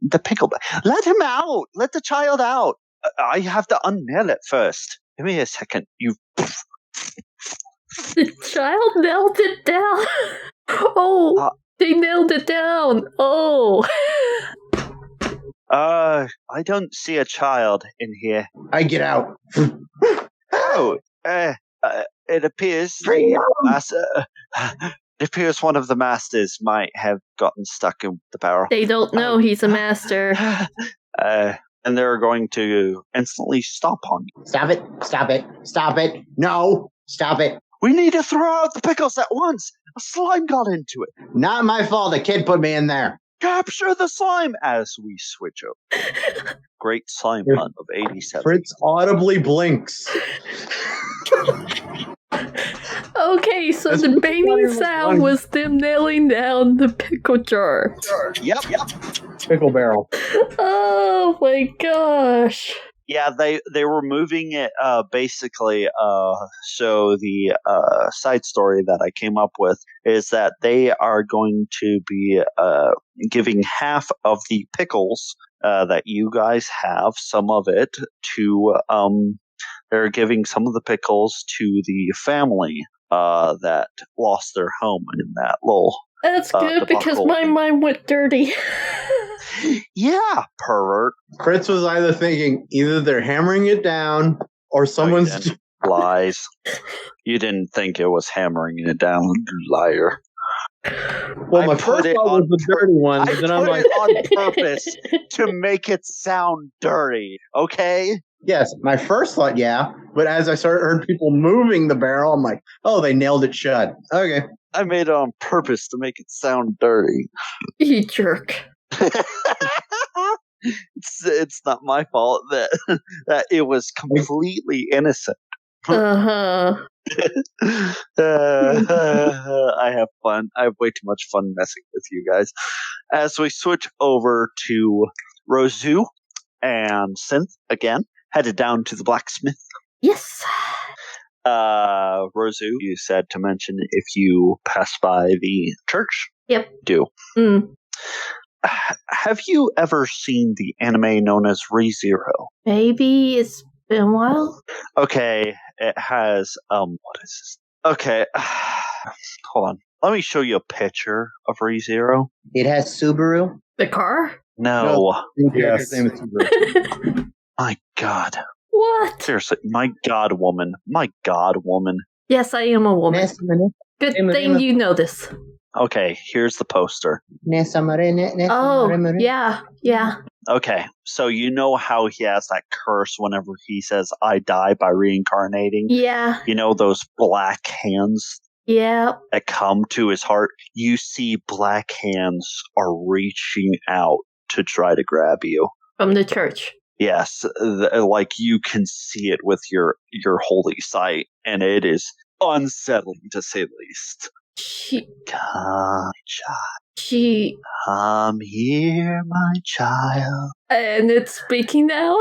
the pickle? Let him out. Let the child out. I have to unnail it first. Give me a second. You. The child nailed it down. Oh, they nailed it down. Oh. I don't see a child in here. I get out. Oh, it appears it appears one of the masters might have gotten stuck in the barrel. They don't know he's a master. And they're going to instantly stomp on you. Stop it. Stop it. Stop it. No. Stop it. We need to throw out the pickles at once. A slime got into it. Not my fault. A kid put me in there. Capture the slime as we switch over. Great slime hunt of 87. Fritz audibly blinks. Okay, so That's the what banging was sound was them nailing down the pickle jar. Yep. Pickle barrel. Oh my gosh. Yeah, they were moving it basically. So the side story that I came up with is that they are going to be giving half of the pickles that you guys have, some of it to. They're giving some of the pickles to the family that lost their home in that little. That's good because my mind went dirty. Yeah, pervert. Fritz was either thinking either they're hammering it down or someone's. Lies. You didn't think it was hammering it down, liar. Well, my first thought was the dirty one, I but then put I'm like, it on purpose to make it sound dirty, okay? yes, my first thought, yeah. But as I heard people moving the barrel, I'm like, oh, they nailed it shut. Okay. I made it on purpose to make it sound dirty. You jerk. It's not my fault that it was completely innocent. Uh-huh. I have fun. I have way too much fun messing with you guys. As we switch over to Rozu and Synth again, headed down to the blacksmith. Yes. Rozu, you said to mention if you pass by the church. Yep. Do. Mm. Have you ever seen the anime known as ReZero? Maybe it's been a while. Okay, it has, what is this? Okay, hold on. Let me show you a picture of ReZero. It has Subaru. The car? No. Yes. Name is Subaru. My God. What? Seriously, my God, woman. My God, woman. Yes, I am a woman. Good thing you know this. Okay, here's the poster. Oh, yeah. Okay, so you know how he has that curse whenever he says, I die by reincarnating? Yeah. You know those black hands Yeah. that come to his heart? You see black hands are reaching out to try to grab you. From the church. Yes, like you can see it with your holy sight, and it is unsettling to say the least. Come, child. Come here, my child. And it's speaking now?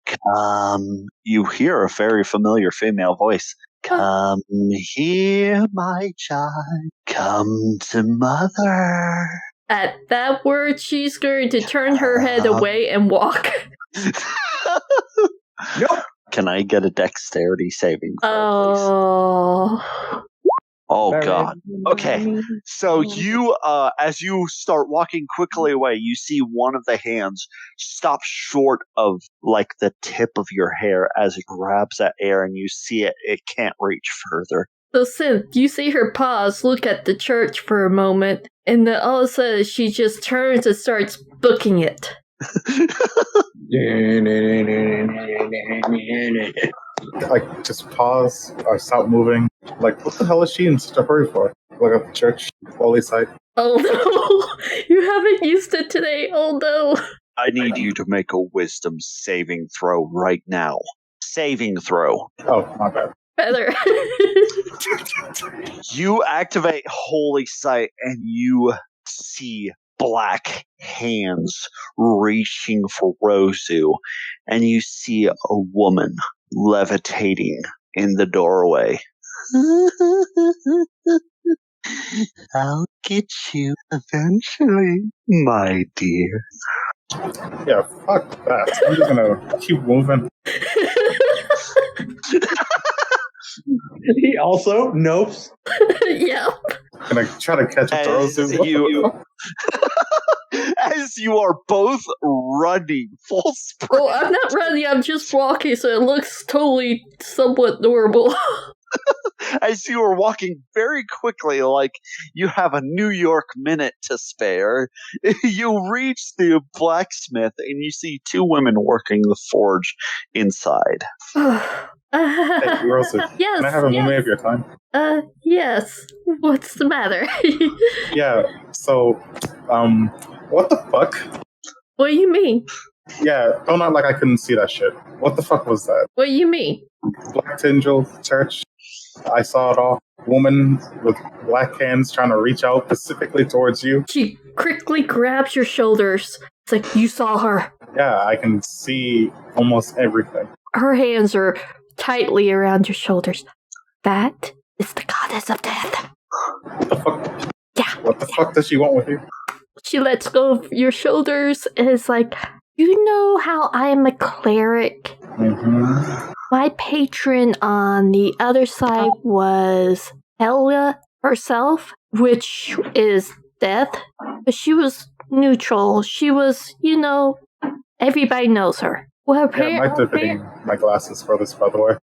Come. You hear a very familiar female voice. Come here, my child. Come to mother. At that word, she's going to turn her head away and walk. Nope. Can I get a dexterity saving throw, please? Oh, God. Okay, so you, as you start walking quickly away, you see one of the hands stop short of, like, the tip of your hair as it grabs at air, and you see it can't reach further. So, Synth, you see her pause, look at the church for a moment, and then all of a sudden she just turns and starts booking it. Like, just pause or stop moving. Like, what the hell is she in such a hurry for? Look at the church, holy site. Oh no! You haven't used it today, oh no! I need you to make a wisdom saving throw right now. Saving throw. Oh, my bad. Better. You activate Holy Sight and you see black hands reaching for Rozu, and you see a woman levitating in the doorway. I'll get you eventually, my dear. Yeah, fuck that. I'm just gonna keep moving. He also nopes. Yep. Can I try to catch up to Rozu? As you are both running full sprint. Oh, I'm not running, I'm just walking, so it looks totally somewhat normal. As you are walking very quickly, like you have a New York minute to spare, you reach the blacksmith and you see two women working the forge inside. Hey, Rozu, Yes, can I have a moment of your time? Yes. What's the matter? Yeah, so, what the fuck? What do you mean? Yeah, don't act like I couldn't see that shit. What the fuck was that? What do you mean? Black Angel Church. I saw it all. Woman with black hands trying to reach out specifically towards you. She quickly grabs your shoulders. It's like, you saw her. Yeah, I can see almost everything. Her hands are tightly around your shoulders. That is the goddess of death. What the fuck? Yeah. What the fuck does she want with you? She lets go of your shoulders and is like, you know how I am a cleric? Mm-hmm. My patron on the other side was Hela herself, which is death. But she was neutral. She was, everybody knows her. Well, Yeah, I might have fitting my glasses for this, by the way.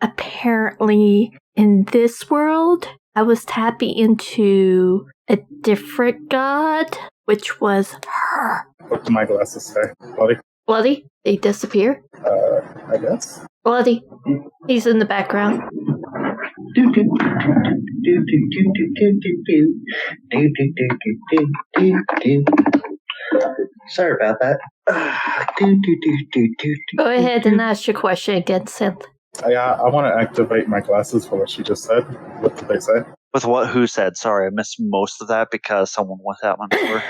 Apparently in this world, I was tapping into a different god, which was her. What do my glasses say? Bloody? Bloody? They disappear? I guess. Bloody. He's in the background. Sorry about that. Go ahead and ask your question again, Synth. I want to activate my glasses for what she just said. What did they say? With what? Who said? Sorry, I missed most of that because someone went out my number.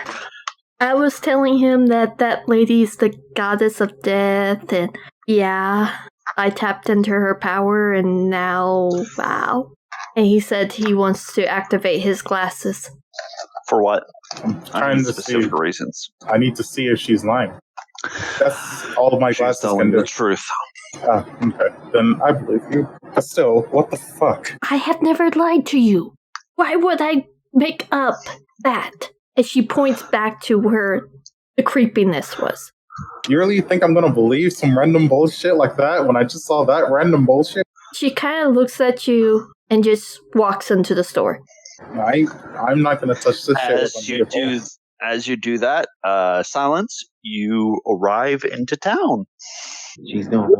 I was telling him that lady's the goddess of death, and yeah, I tapped into her power, and now, wow. And he said he wants to activate his glasses. For what? I'm trying to specific see. reasons. I need to see if she's lying. That's all my She's glasses telling can do. the truth. Okay. Then I believe you. But still, what the fuck? I have never lied to you. Why would I make up that? And she points back to where the creepiness was. You really think I'm gonna believe some random bullshit like that when I just saw that random bullshit? She kind of looks at you and just walks into the store. I'm not gonna touch this shit. As you do that, Silence, you arrive into town. She's going to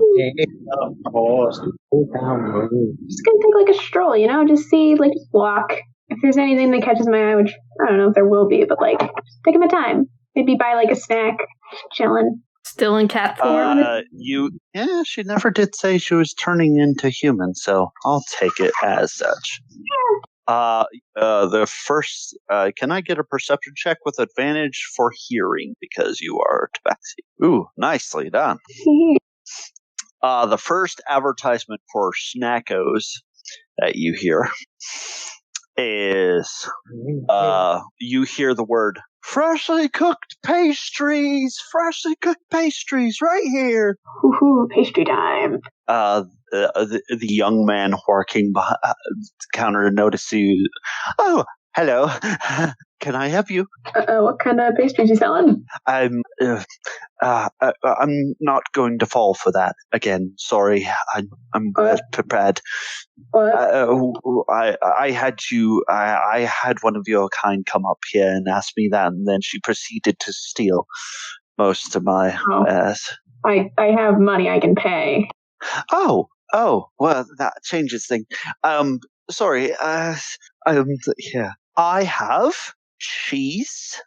Just gonna take like a stroll, just see, just walk. If there's anything that catches my eye, which I don't know if there will be, but just taking my time. Maybe buy like a snack. Chilling. Still in cat form? She never did say she was turning into human, so I'll take it as such. The first, can I get a perception check with advantage for hearing because you are tabaxi? Ooh, nicely done. The first advertisement for Snackos that you hear is, you hear the word freshly cooked pastries right here. Woohoo, pastry time. The young man working behind the counter notices you. Oh, hello. Can I help you? What kind of pastries you selling? I'm not going to fall for that again. Sorry, I'm prepared. What? I had one of your kind come up here and ask me that, and then she proceeded to steal most of my ass. I have money I can pay. Oh, well, that changes things. Sorry, yeah. I have cheese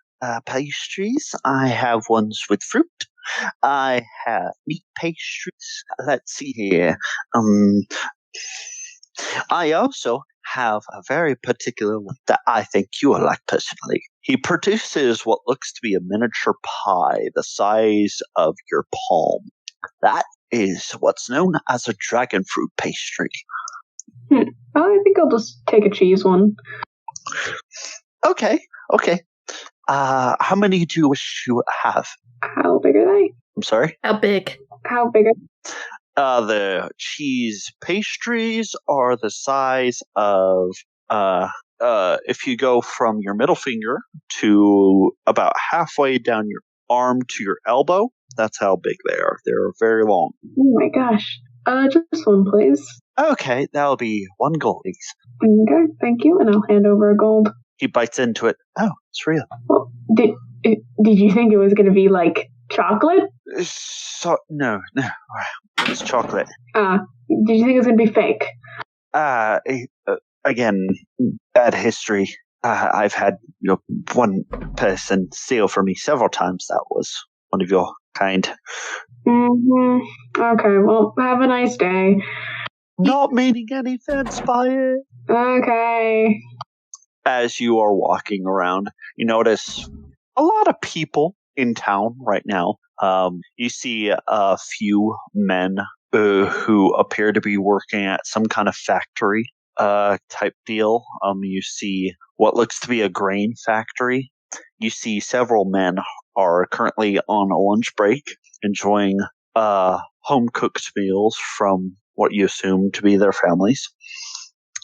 pastries. I have ones with fruit. I have meat pastries. Let's see here. I also have a very particular one that I think you will like personally. He produces what looks to be a miniature pie the size of your palm. That is what's known as a dragon fruit pastry. I think I'll just take a cheese one. Okay. How many do you wish to have? How big are they? I'm sorry? How big? How big are The cheese pastries are the size of, if you go from your middle finger to about halfway down your arm to your elbow, that's how big they are. They're very long. Oh my gosh. Just one, please. Okay, that'll be 1 gold, please. Okay, thank you, and I'll hand over a gold. He bites into it. Oh, it's real. Well, did you think it was going to be like chocolate? No. It's chocolate. Did you think it was going to be fake? Again, bad history. I've had one person steal from me several times. That was one of your kind. Mm-hmm. Okay, well, have a nice day. Not meaning any offense by it. Okay. As you are walking around, you notice a lot of people in town right now. You see a few men who appear to be working at some kind of factory type deal. You see what looks to be a grain factory. You see several men are currently on a lunch break, enjoying home-cooked meals from what you assume to be their families.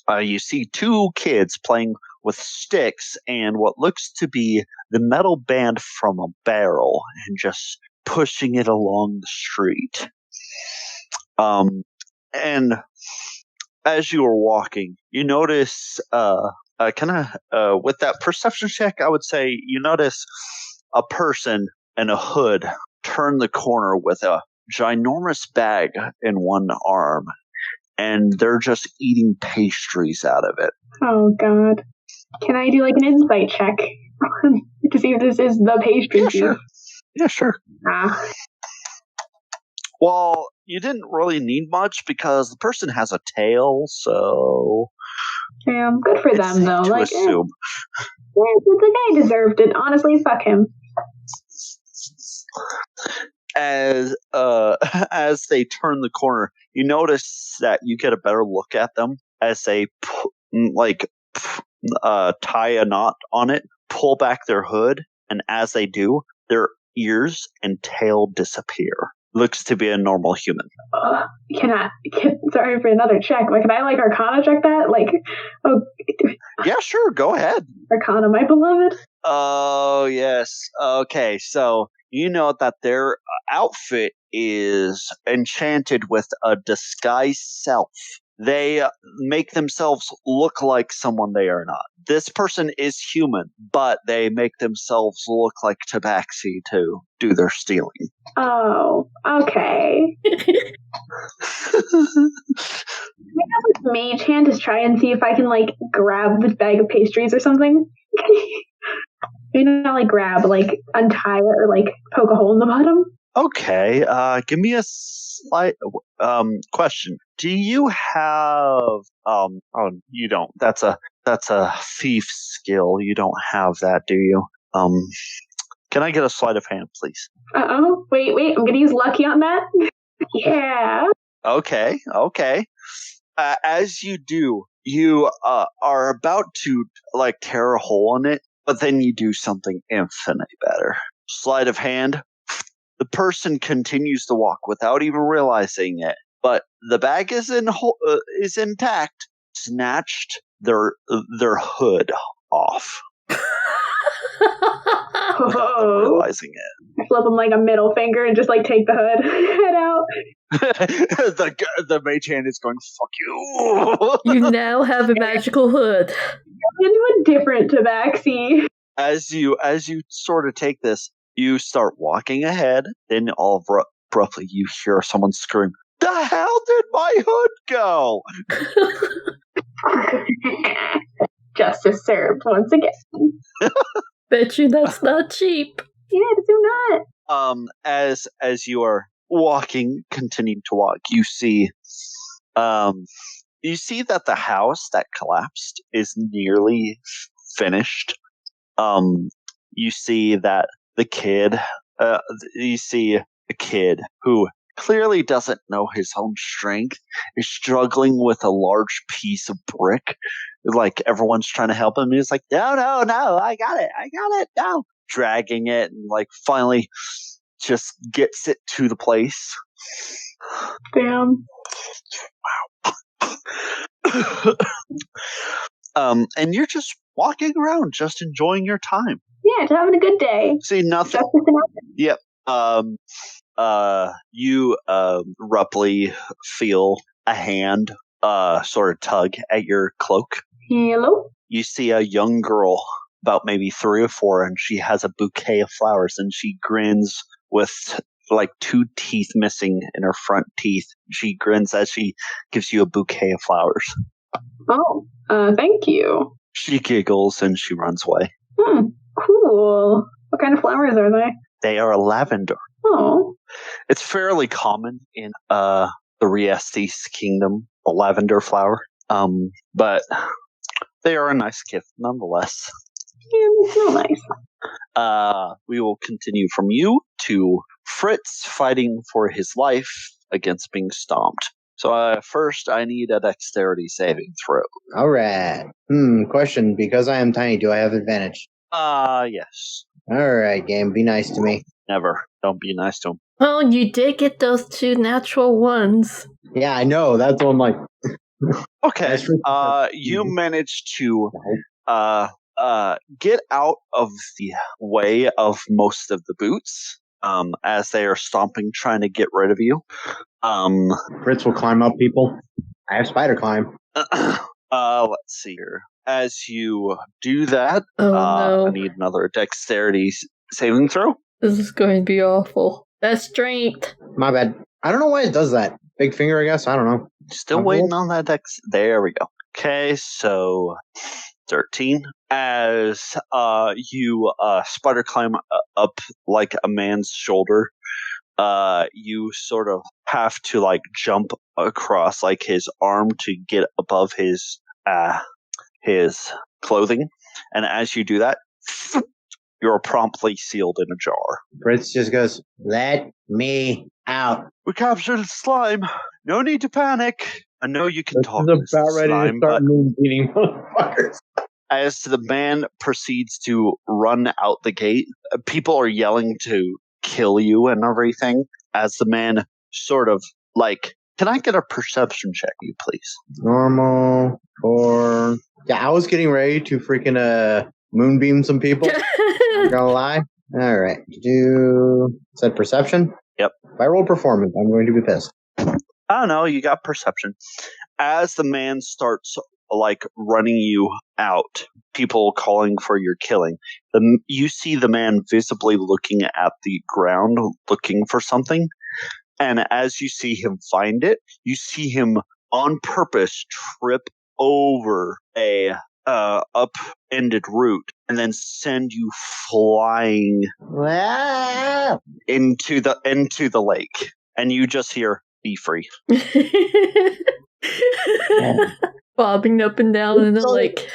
You see 2 kids playing with sticks and what looks to be the metal band from a barrel and just pushing it along the street. And as you are walking, you notice, with that perception check, I would say you notice a person in a hood turn the corner with a ginormous bag in one arm, and they're just eating pastries out of it. Oh, God. Can I do like an insight check to see if this is the pastry? Yeah, sure. Ah. Well, you didn't really need much because the person has a tail, so... Damn, good for them, though. To assume. The guy deserved it. Honestly, fuck him. As they turn the corner, you notice that you get a better look at them as they tie a knot on it, pull back their hood, and as they do, their ears and tail disappear. Looks to be a normal human. Sorry for another check, but can I Arcana check that? Yeah, sure, go ahead. Arcana, my beloved. Oh, yes. Okay, so you know that their outfit is enchanted with a disguised self. They make themselves look like someone they are not. This person is human, but they make themselves look like Tabaxi to do their stealing. Oh, okay. Mage hand to try and see if I can grab the bag of pastries or something. Maybe not like grab, like untie it or like poke a hole in the bottom. Okay, give me a slight question. Do you have oh, you don't. That's a thief skill. You don't have that, do you? Can I get a sleight of hand, please? Wait, I'm gonna use lucky on that. Yeah. Okay. As you do, you are about to like tear a hole in it, but then you do something infinitely better. Sleight of hand. The person continues to walk without even realizing it, but the bag is intact. Snatched their hood off without them realizing it. I flip them like a middle finger and just like take the hood head out. The mage hand is going, fuck you. You now have a magical hood. Into a different tabaxi. As you sort of take this, you start walking ahead, then all abruptly you hear someone scream, "The hell did my hood go?" Justice served once again. Bet you that's not cheap. Yeah, do not. As you are continuing to walk, you see that the house that collapsed is nearly finished. You see that you see a kid who clearly doesn't know his own strength is struggling with a large piece of brick. Like everyone's trying to help him. He's like, no, I got it, no. Dragging it and like finally just gets it to the place. Damn. And you're just walking around, just enjoying your time. Yeah, just having a good day. See nothing. Yep. You roughly feel a hand sort of tug at your cloak. Hello? You see a young girl, about maybe 3 or 4, and she has a bouquet of flowers, and she grins with like 2 teeth missing in her front teeth. She grins as she gives you a bouquet of flowers. Oh, thank you. She giggles and she runs away. Cool. What kind of flowers are they? They are lavender. Oh. It's fairly common in the Reestes kingdom, a lavender flower. But they are a nice gift nonetheless. Yeah, they smell nice. We will continue from you to Fritz fighting for his life against being stomped. So first, I need a dexterity saving throw. All right. Question. Because I am tiny, do I have advantage? Yes. All right, game. Be nice to me. Never. Don't be nice to him. Oh, you did get those 2 natural ones. Yeah, I know. That's what I'm like. Okay. You managed to get out of the way of most of the boots as they are stomping, trying to get rid of you. Fritz will climb up people. I have spider climb. Let's see here. As you do that, no. I need another dexterity saving throw. This is going to be awful. That's strength. My bad. I don't know why it does that. Big finger, I guess. I don't know. Still waiting on that dex. There we go. Okay, so 13. As you spider climb up like a man's shoulder, you sort of have to like jump across like his arm to get above his clothing, and as you do that, you're promptly sealed in a jar. Fritz just goes, "Let me out." We captured the slime. No need to panic. I know you can talk. This is about ready slime, to start but moon beating motherfuckers. as the man proceeds to run out the gate, people are yelling to kill you and everything. As the man sort of like, can I get a perception check, you please? Normal or yeah, I was getting ready to freaking moonbeam some people. Not gonna lie. All right, said perception. Yep. If I roll performance, I'm going to be pissed. Oh no, you got perception. As the man starts like running you out, people calling for your killing. You see the man visibly looking at the ground, looking for something. And as you see him find it, you see him on purpose trip over a upended root and then send you flying Ah! into the lake. And you just hear, "Be free." Bobbing up and down in the lake.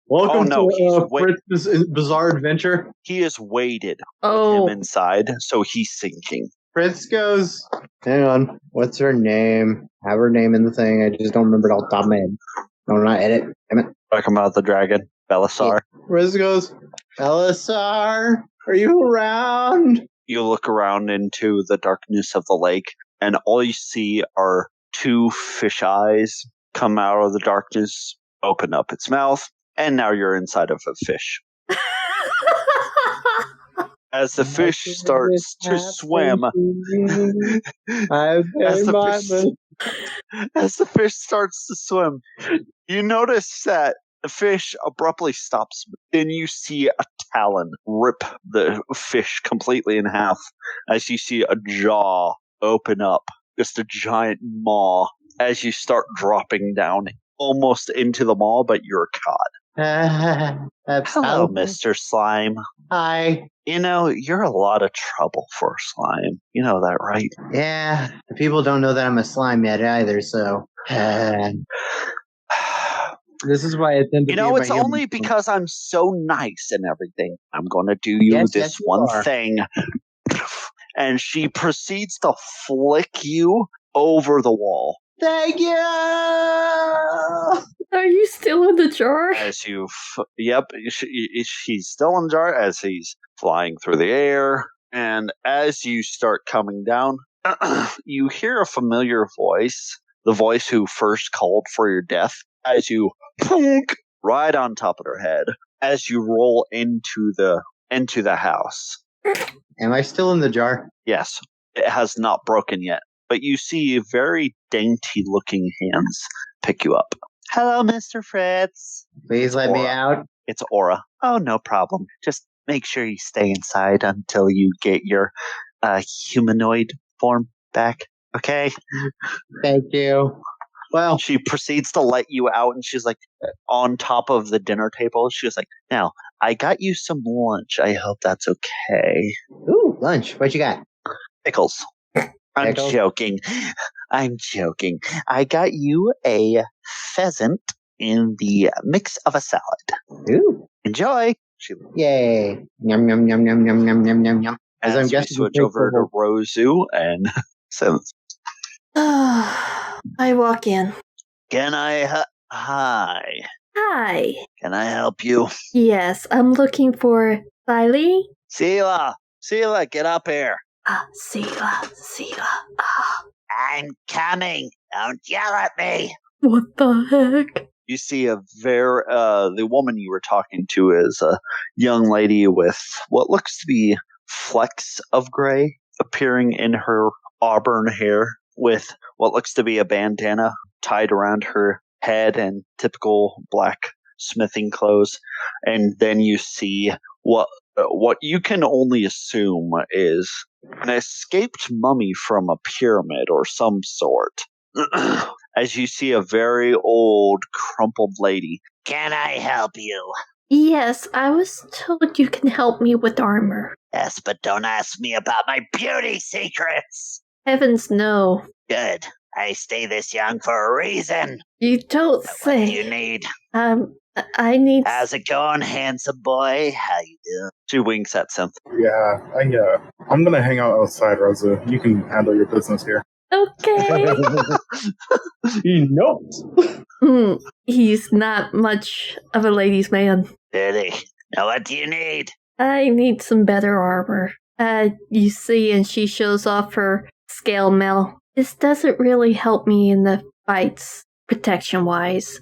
Welcome he's to Fritz's bizarre adventure. He is weighted Oh. with him inside, so he's sinking. Fritz goes, hang on, what's her name? Have her name in the thing. I just don't remember it off the top of my head. No, not edit. Damn it. Talking about the dragon, Belisar. Yeah. Fritz goes, Belisar, are you around? You look around into the darkness of the lake, and all you see are two fish eyes come out of the darkness, open up its mouth, and now you're inside of a fish. As the fish starts to swim, as the fish starts to swim, you notice that the fish abruptly stops. Then you see a talon rip the fish completely in half as you see a jaw open up, just a giant maw, as you start dropping down almost into the maw, but you're caught. Hello, Mr. Slime. Hi. You know, you're a lot of trouble for a slime. You know that, right? Yeah, the people don't know that I'm a slime yet either, so... This is why I tend to be it's only because I'm so nice and everything. I'm going to do you this one thing. And she proceeds to flick you over the wall. Thank you! Are you still in the jar? As you... Yep, she's still in the jar as he's flying through the air. And as you start coming down, you hear a familiar voice. The voice who first called for your death. As you... plunk, right on top of her head. As you roll into the house. Am I still in the jar? Yes. It has not broken yet. But you see very dainty-looking hands pick you up. Hello, Mr. Fritz. Please let me out. It's Aura. Oh, no problem. Just make sure you stay inside until you get your humanoid form back. Okay? Thank you. Well, she proceeds to let you out, and she's like on top of the dinner table. She was like, "Now, I got you some lunch. I hope that's okay." Ooh, lunch. What you got? Pickles. I'm joking. I got you a pheasant in the mix of a salad. Ooh. Enjoy. Yay. Yum, yum, yum, yum, yum, yum, yum, yum, yum. As I'm guessing, switch over to Rozu and so. I walk in. Can I... Hi. Hi. Can I help you? Yes, I'm looking for Siley. Sela, get up here. Sela. I'm coming. Don't yell at me. What the heck? You see the woman you were talking to is a young lady with what looks to be flecks of gray appearing in her auburn hair with what looks to be a bandana tied around her head and typical black smithing clothes. And then you see what you can only assume is an escaped mummy from a pyramid or some sort. As you see a very old, crumpled lady. Can I help you? Yes, I was told you can help me with armor. Yes, but don't ask me about my beauty secrets. Heavens no. Good. I stay this young for a reason. You don't say. What do you need? I need... How's it going, handsome boy? How you doing? She winks at Synth. Yeah, I'm gonna hang out outside, Rozu. You can handle your business here. Okay. Nope. He's not much of a ladies' man. Did he? Now what do you need? I need some better armor. You see, and she shows off her scale mail. This doesn't really help me in the fights, protection-wise.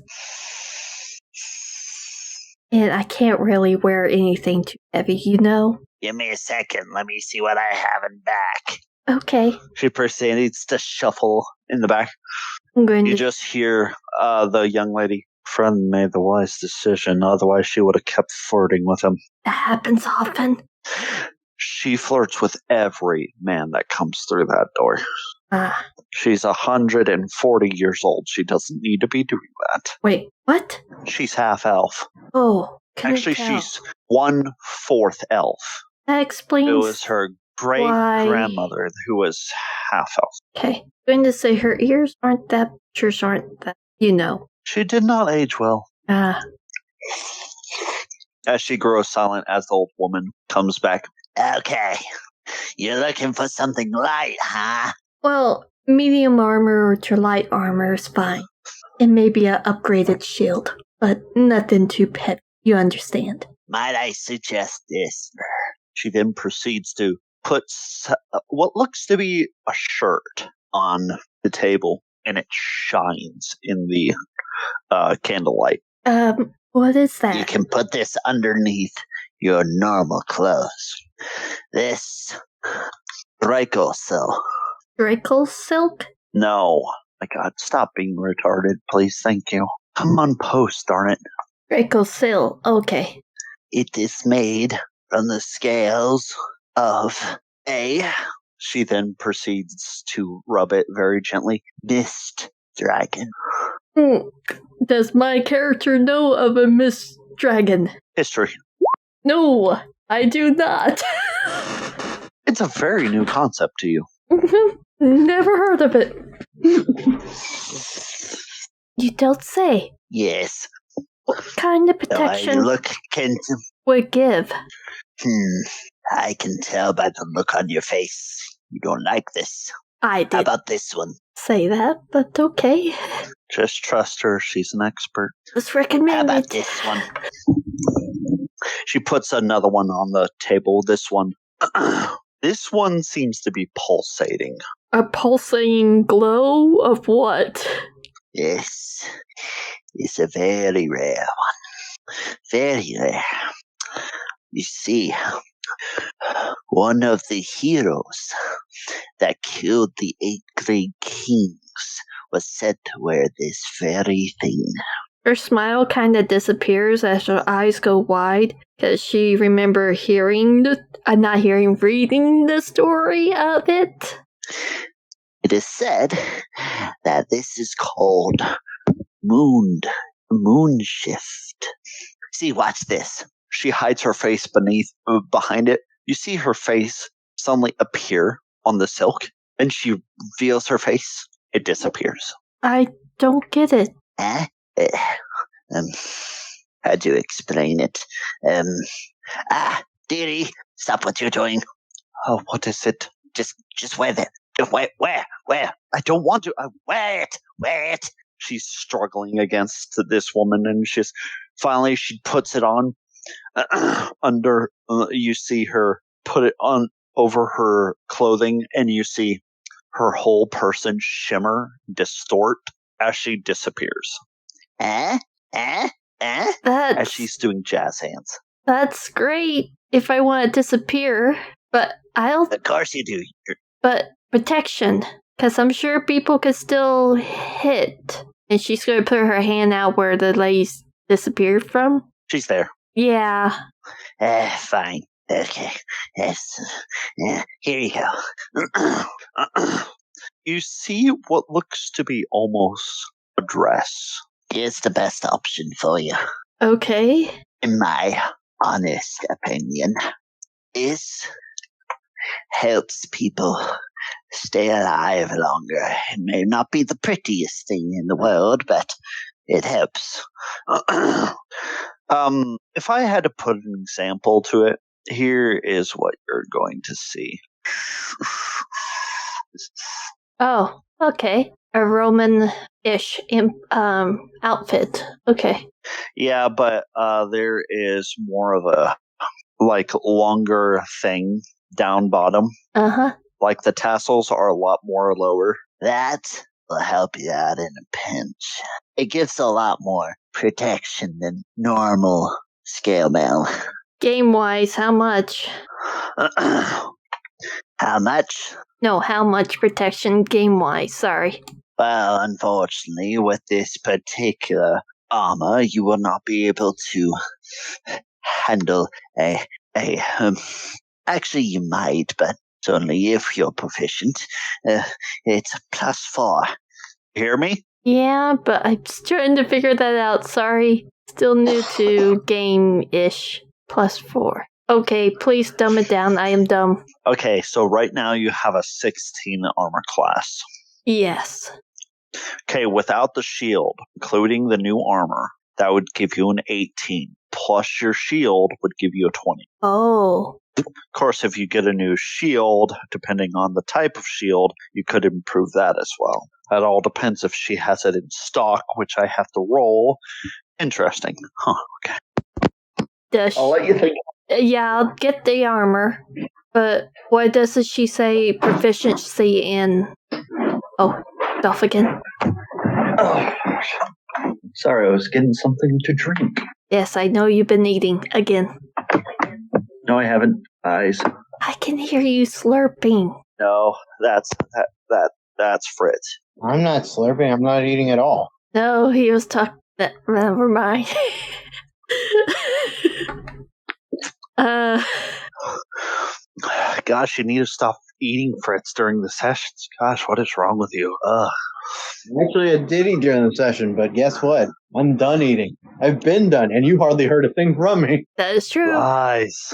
And I can't really wear anything too heavy, you know? Give me a second. Let me see what I have in back. Okay. She proceeds to shuffle in the back. You just hear the young lady. Friend made the wise decision. Otherwise, she would have kept flirting with him. That happens often. She flirts with every man that comes through that door. Ah, She's 140 years old. She doesn't need to be doing that. wait, what? She's half elf. Oh, couldn't Actually, tell. she's 1/4 elf. That It explains was her great why. grandmother who was half elf. Okay, going to say her ears aren't that, pictures aren't that, She did not age well. Ah, As she grows silent, as the old woman comes back. Okay, you're looking for something light, huh? well, medium armor or to light armor is fine. It may be an upgraded shield, but nothing too heavy. You understand? Might I suggest this? She then proceeds to put what looks to be a shirt on the table, and it shines in the candlelight. What is that? You can put this underneath your normal clothes. This Draco silk. Draco silk? No. My God, stop being retarded, please. Thank you. Come on, post, darn it. Draco silk. Okay. It is made from the scales of a... She then proceeds to rub it very gently. Mist dragon. Does my character know of a Miss Dragon? History. No, I do not. It's a very new concept to you. Never heard of it. You don't say. Yes. What kind of protection would give? I can tell by the look on your face. You don't like this. I did. How about this one? Say that, but okay. Just trust her. She's an expert. Let's recommend How about it. this one? She puts another one on the table. This one. This one seems to be pulsating. A pulsating glow of what? Yes. It's a very rare one. Very rare. You see, one of the heroes that killed the 8 great kings was said to wear this very thing. Her smile kind of disappears as her eyes go wide because she remembers reading the story of it. It is said that this is called moon shift. See, watch this. She hides her face behind it. You see her face suddenly appear on the silk, and she reveals her face. It disappears. I don't get it. How'd you explain it? Dearie, stop what you're doing. Oh, what is it? Just wear that. Wear. I don't want to. Wear it. She's struggling against this woman, and finally she puts it on. Under, you see her put it on over her clothing, and you see her whole person shimmer, distort as she disappears. As she's doing jazz hands. That's great if I want to disappear, but I'll... Of course you do. But protection, because I'm sure people could still hit. And she's going to put her hand out where the lace disappeared from. She's there. Yeah. Fine. Okay. Yes. Here you go. You see what looks to be almost a dress. Here's the best option for you. Okay. In my honest opinion, this helps people stay alive longer. It may not be the prettiest thing in the world, but it helps. If I had to put an example to it, here is what you're going to see. Oh, okay. A Roman-ish outfit. Okay. Yeah, but there is more of a longer thing down bottom. Uh-huh. Like the tassels are a lot more lower. That will help you out in a pinch. It gives a lot more protection than normal scale mail. Game-wise, how much? How much? No, how much protection game-wise, sorry. Well, unfortunately, with this particular armor, you will not be able to handle actually, you might, but It's only if you're proficient. It's a +4. You hear me? Yeah, but I'm just trying to figure that out. Sorry. Still new to game-ish. +4. Okay, please dumb it down. I am dumb. Okay, so right now you have a 16 armor class. Yes. Okay, without the shield, including the new armor, that would give you an 18. Plus your shield would give you a 20. Oh. Of course, if you get a new shield, depending on the type of shield, you could improve that as well. That all depends if she has it in stock, which I have to roll. Interesting. Huh, okay. I'll let you think. Yeah, I'll get the armor. But what does she say proficiency in? Oh, off again. Oh, sorry, I was getting something to drink. Yes, I know you've been eating again. No, I haven't. Eyes. I can hear you slurping. No, that's Fritz. I'm not slurping. I'm not eating at all. No, he was talking. Never mind. Gosh, you need to stop eating, Fritz, during the sessions. Gosh, what is wrong with you? Ugh. Actually, I did eat during the session, but guess what? I'm done eating. I've been done, and you hardly heard a thing from me. That is true. Lies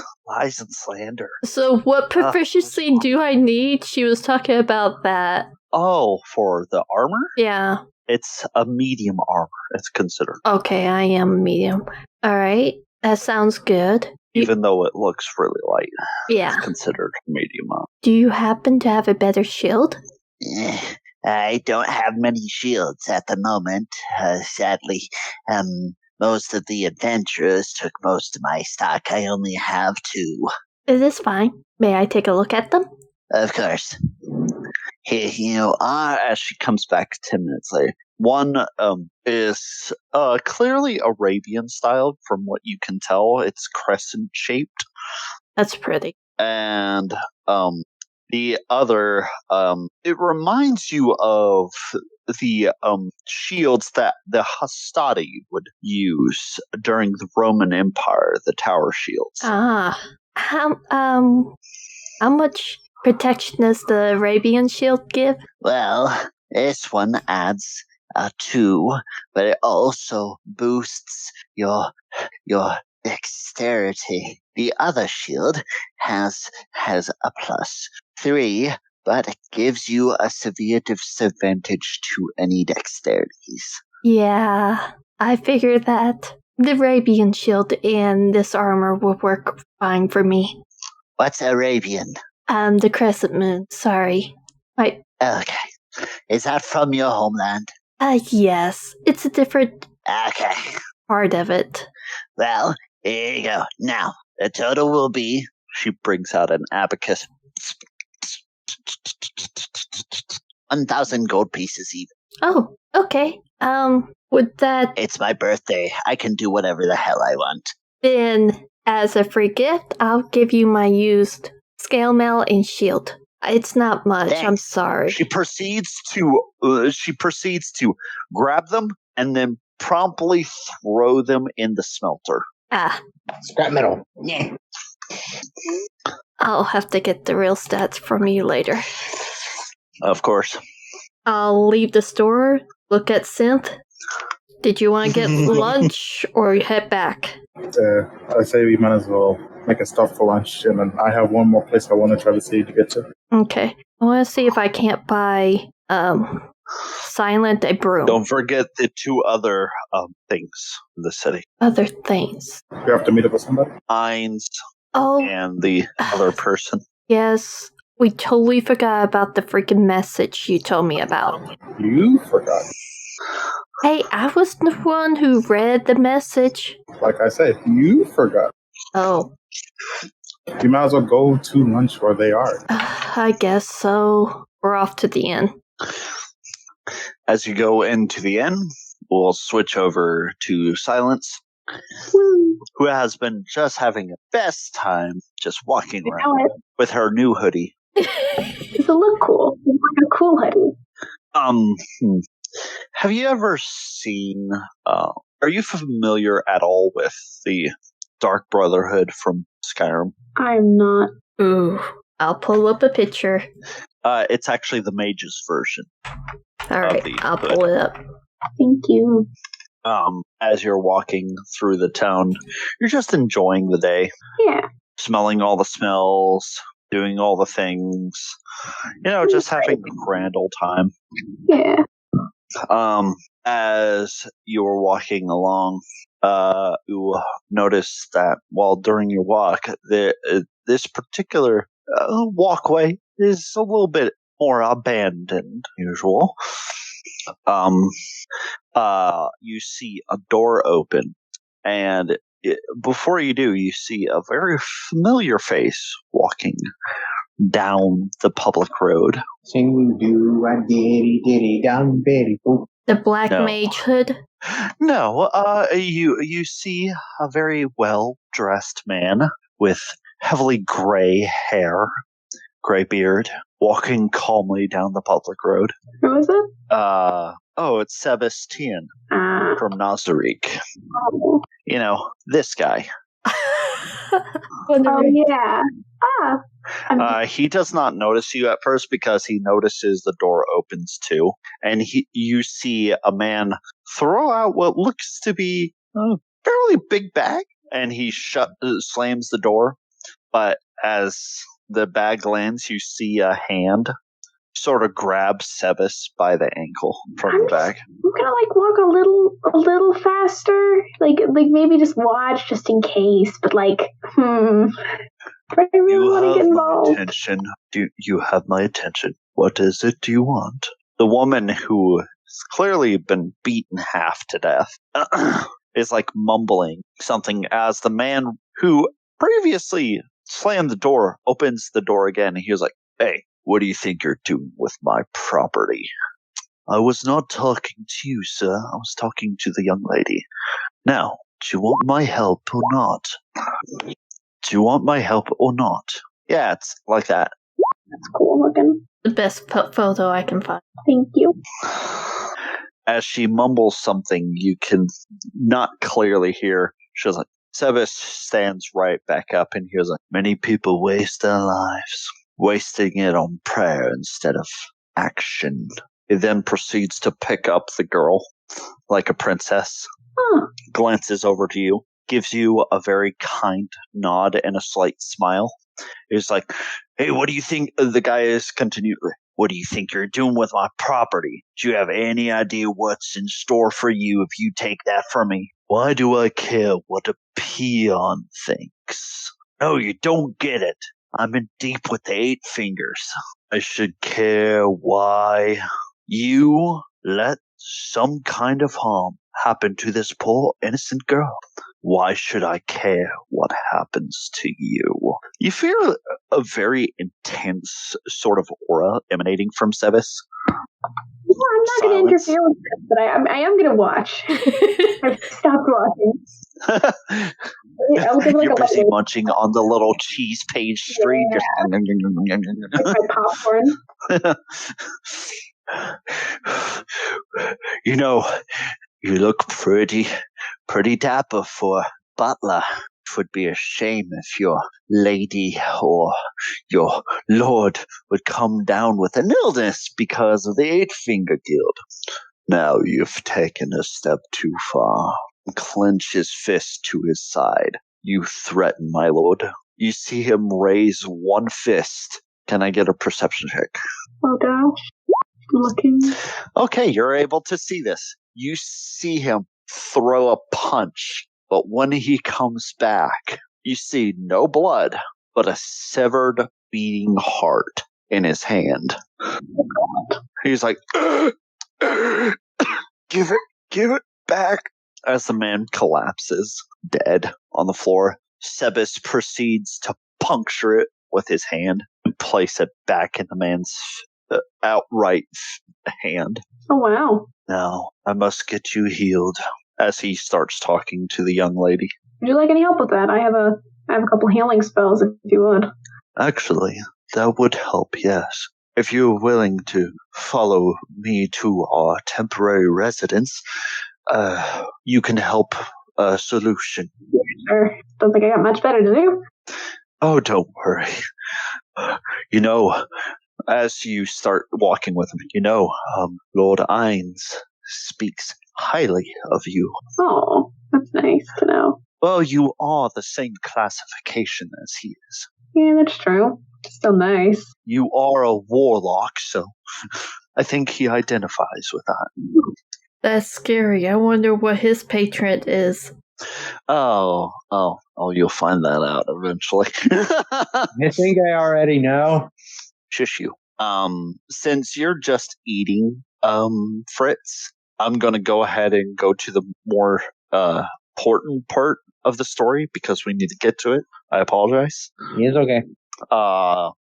and slander. So what proficiency do I need? She was talking about that. Oh, for the armor? Yeah. It's a medium armor, it's considered. Okay, I am medium. Alright, that sounds good. Even though it looks really light. Yeah. It's considered medium armor. Do you happen to have a better shield? I don't have many shields at the moment. Sadly, most of the adventurers took most of my stock. I only have 2. It is fine. May I take a look at them? Of course. Here you are, as she comes back 10 minutes later. One is clearly Arabian styled, from what you can tell. It's crescent shaped. That's pretty. And the other, it reminds you of the shields that the Hastati would use during the Roman Empire, the tower shields. How much protection does the Arabian shield give? Well, this one adds 2, but it also boosts your dexterity. The other shield has a +3, but it gives you a severe disadvantage to any dexterities. Yeah, I figured that. The Arabian shield and this armor will work fine for me. What's Arabian? The crescent moon, sorry. Okay. Is that from your homeland? Yes. It's a different Okay. part of it. Well, here you go. Now, the total will be... She brings out an abacus. 1,000 gold pieces even. Oh, okay. Would that... It's my birthday. I can do whatever the hell I want. Then, as a free gift, I'll give you my used scale mail and shield. It's not much. Thanks. I'm sorry. She proceeds to grab them and then promptly throw them in the smelter. Scrap metal. Yeah. I'll have to get the real stats from you later. Of course. I'll leave the store, look at Synth. Did you want to get lunch or head back? I say we might as well make a stop for lunch, and then I have one more place I want to try to see to get to. Okay. I want to see if I can't buy Silent a broom. Don't forget the 2 other things in the city. Other things. We have to meet up with somebody. Hines Oh, and the other person. yes. We totally forgot about the freaking message you told me about. You forgot. Hey, I was the one who read the message. Like I said, you forgot. Oh. You might as well go to lunch where they are. I guess so. We're off to the inn. As you go into the inn, we'll switch over to Silence, who has been just having the best time just walking around with her new hoodie. Does it look cool? It's like a cool hoodie. Have you ever seen, are you familiar at all with the Dark Brotherhood from Skyrim? I'm not. Ooh. I'll pull up a picture. It's actually the mage's version. Alright, I'll pull it up. Thank you. As you're walking through the town, you're just enjoying the day. Yeah. Smelling all the smells, doing all the things. Just having a grand old time. Yeah. As you were walking along, you notice that while during your walk, this particular walkway is a little bit more abandoned than usual. You see a door open, and before you do, you see a very familiar face walking down the public road. Sing do a diddy diddy dum bitty boop. The Black Mage Hood? No, you see a very well-dressed man with heavily gray hair, gray beard, walking calmly down the public road. Who is it? It's Sebastian Ah. from Nazarick. Oh. This guy. Oh, yeah. He does not notice you at first because he notices the door opens too, and you see a man throw out what looks to be a fairly big bag, and he slams the door. But as the bag lands, you see a hand sort of grab Sebas by the ankle from the bag. I'm gonna walk a little faster, like maybe just watch just in case. But I really want to get involved. You have my attention. What is it do you want? The woman who has clearly been beaten half to death is mumbling something as the man who previously slammed the door opens the door again, and he was like, "Hey, what do you think you're doing with my property?" "I was not talking to you, sir. I was talking to the young lady. Now, do you want my help or not? Do you want my help or not?" Yeah, it's like that. That's cool looking. The best photo I can find. Thank you. As she mumbles something, you can not clearly hear. She's like, Sebas stands right back up and he was like, "Many people waste their lives, wasting it on prayer instead of action." He then proceeds to pick up the girl like a princess, glances over to you, gives you a very kind nod and a slight smile. He's like, "Hey, what do you think?" The guy is continuing, "What do you think you're doing with my property? Do you have any idea what's in store for you if you take that from me? Why do I care what a peon thinks? No, you don't get it. I'm in deep with the 8 fingers. I should care why you let some kind of harm happen to this poor innocent girl. Why should I care what happens to you?" You feel a very intense sort of aura emanating from Sebas. Well, I'm not going to interfere with this, but I am going to watch. I've stopped watching. You're busy munching on the little cheese pastry. Yeah. Like my popcorn. You look pretty dapper for butler. It would be a shame if your lady or your lord would come down with an illness because of the 8-Finger Guild. Now you've taken a step too far. Clench his fist to his side. You threaten, my lord. You see him raise one fist. Can I get a perception check? Oh gosh. Looking. Okay, you're able to see this. You see him throw a punch, but when he comes back, you see no blood, but a severed beating heart in his hand. He's like, give it back. As the man collapses, dead on the floor, Sebas proceeds to puncture it with his hand and place it back in the man's outright hand. Oh, wow. Now, I must get you healed, as he starts talking to the young lady. Would you like any help with that? I have a couple healing spells if you would. Actually, that would help, yes. If you're willing to follow me to our temporary residence, you can help a solution. Sure. Don't think I got much better to do. Oh, don't worry. As you start walking with him, Lord Ines speaks highly of you. Oh, that's nice to know. Well, you are the same classification as he is. Yeah, that's true. Still nice. You are a warlock, so I think he identifies with that. That's scary. I wonder what his patron is. Oh, you'll find that out eventually. I think I already know. Shush you. Since you're just eating, Fritz, I'm gonna go ahead and go to the more important part of the story because we need to get to it. I apologize. It's okay.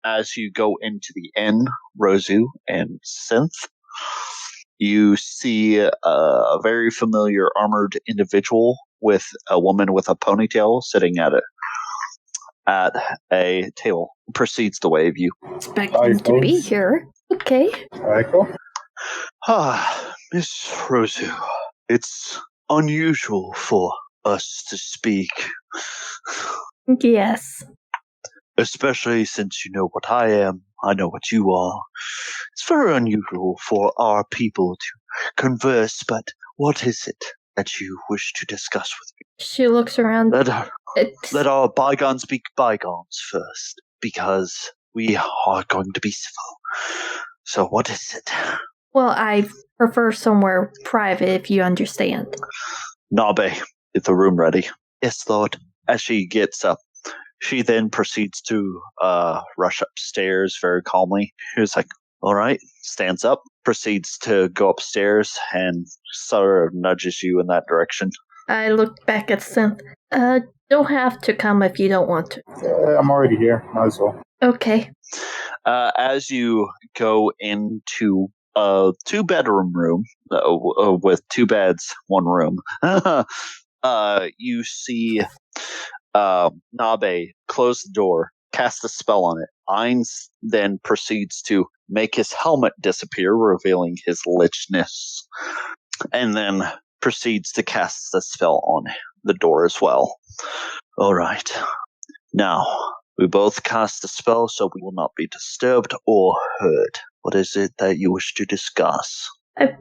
As you go into the inn, Rozu and Synth, you see a very familiar armored individual with a woman with a ponytail sitting at a table. Proceeds to wave you. Expecting to be here. Okay. Michael? Miss Rozu, it's unusual for us to speak. Yes. Especially since you know what I am, I know what you are. It's very unusual for our people to converse, but what is it that you wish to discuss with me? She looks around. Let our bygones be bygones first, because we are going to be civil. So what is it? Well, I prefer somewhere private, if you understand. Nabe, get the room ready. Yes, Lord. As she gets up, she then proceeds to rush upstairs very calmly. She's like, all right, stands up, proceeds to go upstairs and sort of nudges you in that direction. I look back at Synth. Don't have to come if you don't want to. I'm already here. Might as well. Okay. As you go into a 2-bedroom room with 2 beds, 1 room, you see Nabe close the door, cast a spell on it. Ines then proceeds to make his helmet disappear, revealing his lichness, and then proceeds to cast the spell on the door as well. All right. Now, we both cast the spell, so we will not be disturbed or heard. What is it that you wish to discuss? I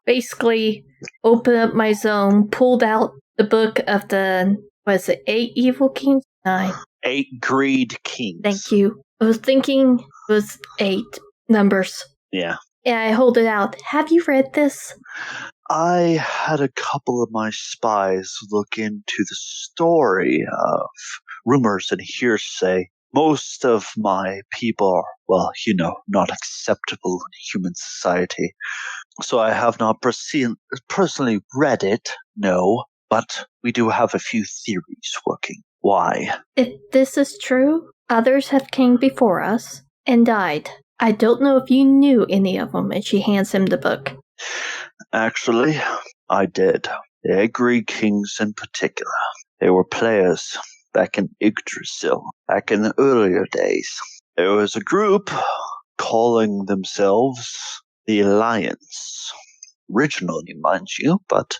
basically opened up my zone, pulled out the book of the, 8 evil kings? 9. 8 greed kings. Thank you. I was thinking it was 8 numbers. Yeah. And I hold it out. Have you read this? I had a couple of my spies look into the story of rumors and hearsay. Most of my people are, not acceptable in human society. So I have not personally read it, no, but we do have a few theories working. Why? If this is true, others have came before us and died. I don't know if you knew any of them, and she hands him the book. Actually, I did. The 8 Greed Kings in particular. They were players back in Yggdrasil, back in the earlier days. There was a group calling themselves the Alliance. Originally, mind you, but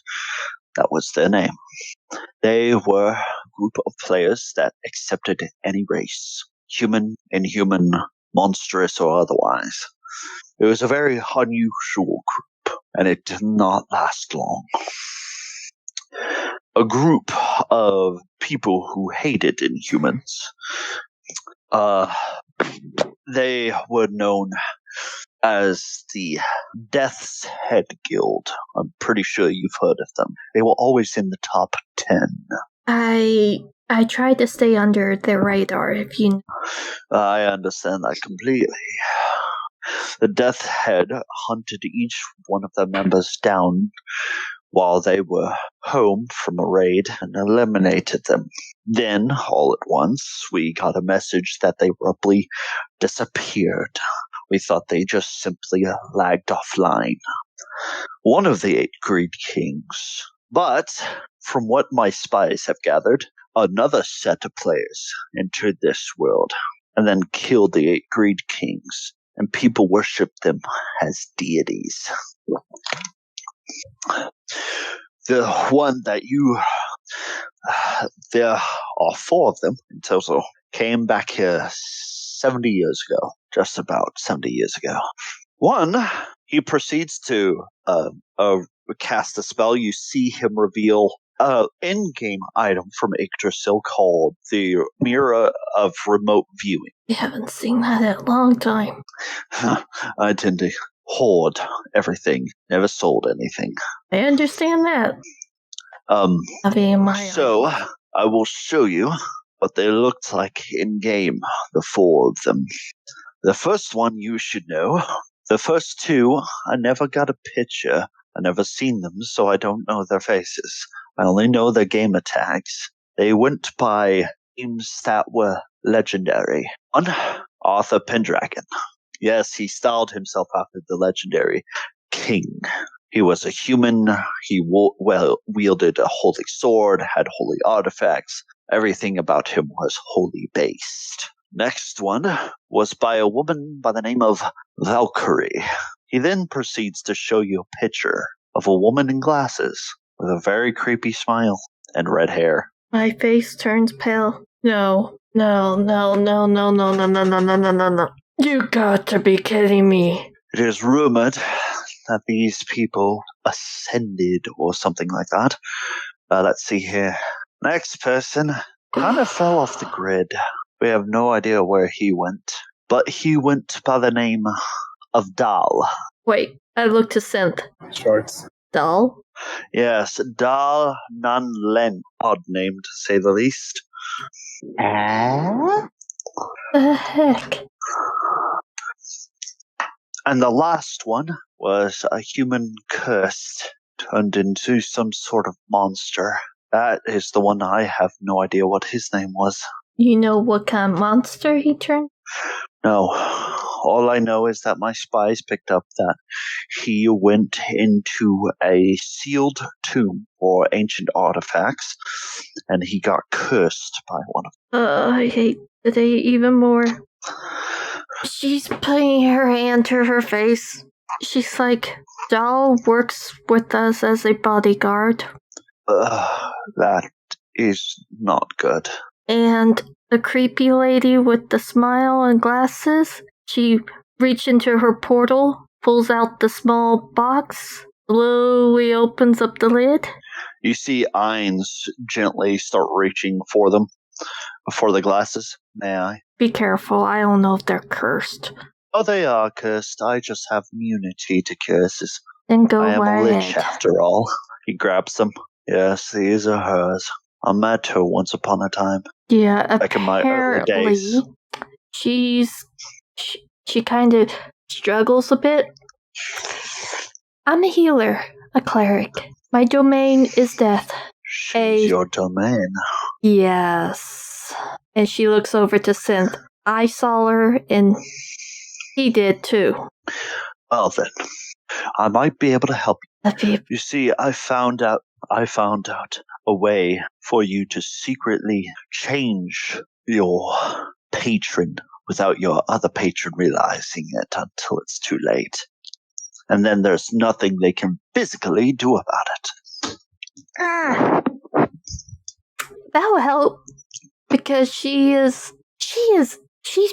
that was their name. They were a group of players that accepted any race, human, inhuman, monstrous, or otherwise. It was a very unusual group, and it did not last long. A group of people who hated inhumans. They were known as the Death's Head Guild. I'm pretty sure you've heard of them. They were always in the top 10. I tried to stay under their radar, if you know. I understand that completely. The Death Head hunted each one of their members down while they were home from a raid and eliminated them. Then, all at once, we got a message that they abruptly disappeared. We thought they just simply lagged offline. One of the 8 Greed Kings. But, from what my spies have gathered, another set of players entered this world and then killed the 8 Greed Kings, and people worshipped them as deities. The one that there are 4 of them in total, came back here 70 years ago. Just about 70 years ago. One, he proceeds to cast a spell. You see him reveal an in-game item from Yggdrasil called the Mirror of Remote Viewing. I haven't seen that in a long time. I tend to hoard everything, never sold anything. I understand that. So, I will show you what they looked like in-game, the 4 of them. The first one you should know. The first 2, I never got a picture. I never seen them, so I don't know their faces. I only know their gamer tags. They went by names that were legendary. One, Arthur Pendragon. Yes, he styled himself after the legendary king. He was a human. He wielded a holy sword, had holy artifacts. Everything about him was holy based. Next one was by a woman by the name of Valkyrie. He then proceeds to show you a picture of a woman in glasses with a very creepy smile and red hair. My face turns pale. No. You got to be kidding me. It is rumored that these people ascended or something like that. Let's see here. Next person kind of fell off the grid. We have no idea where he went, but he went by the name of Dal. Wait, I look to Synth. Shorts. Dal? Yes, Dal Nanlen. Odd name, to say the least. The heck? And the last one was a human cursed, turned into some sort of monster. That is the one I have no idea what his name was. You know what kind of monster he turned? No. All I know is that my spies picked up that he went into a sealed tomb for ancient artifacts, and he got cursed by one of them. I hate the day even more. She's putting her hand to her face. She's like, Dal works with us as a bodyguard. That is not good. And the creepy lady with the smile and glasses, she reaches into her portal, pulls out the small box, slowly opens up the lid. You see Ainz gently start reaching for them, for the glasses. May I? Be careful, I don't know if they're cursed. Oh, they are cursed. I just have immunity to curses. Then go I am a right lich ahead. after all. He grabs them. Yes, these are hers. I met her once upon a time. Yeah, Back in my early days. apparently, she kind of struggles a bit. I'm a healer, a cleric. My domain is death. She's your domain. Yes. And she looks over to Synth. I saw her, and he did too. Well then, I might be able to help you. You see, I found out a way for you to secretly change your patron without your other patron realizing it until it's too late. And then there's nothing they can physically do about it. That'll help. Because she's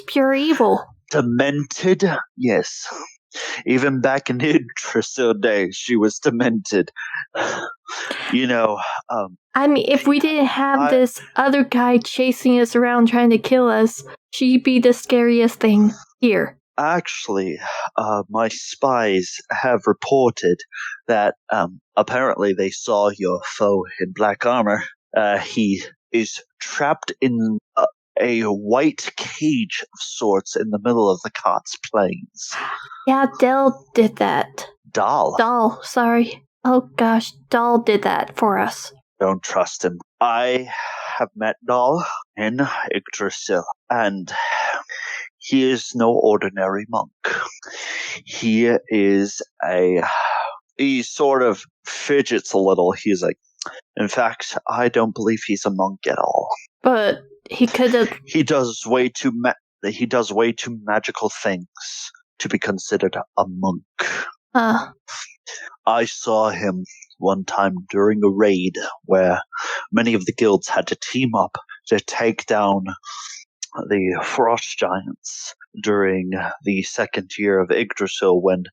pure evil. Demented? Yes. Even back in Yggdrasil days, she was demented. You know, I mean, if we didn't have this other guy chasing us around trying to kill us, she'd be the scariest thing here. Actually, my spies have reported that apparently they saw your foe in black armor. He is trapped in a white cage of sorts in the middle of the Kotz Plains. Yeah, Dal did that. Dal, sorry. Oh gosh, Dal did that for us. Don't trust him. I have met Dal in Yggdrasil, and he is no ordinary monk. He sort of fidgets a little. He's like, in fact, I don't believe he's a monk at all. But he could have. He does way too magical things to be considered a monk. I saw him one time during a raid where many of the guilds had to team up to take down the frost giants during the second year of Yggdrasil when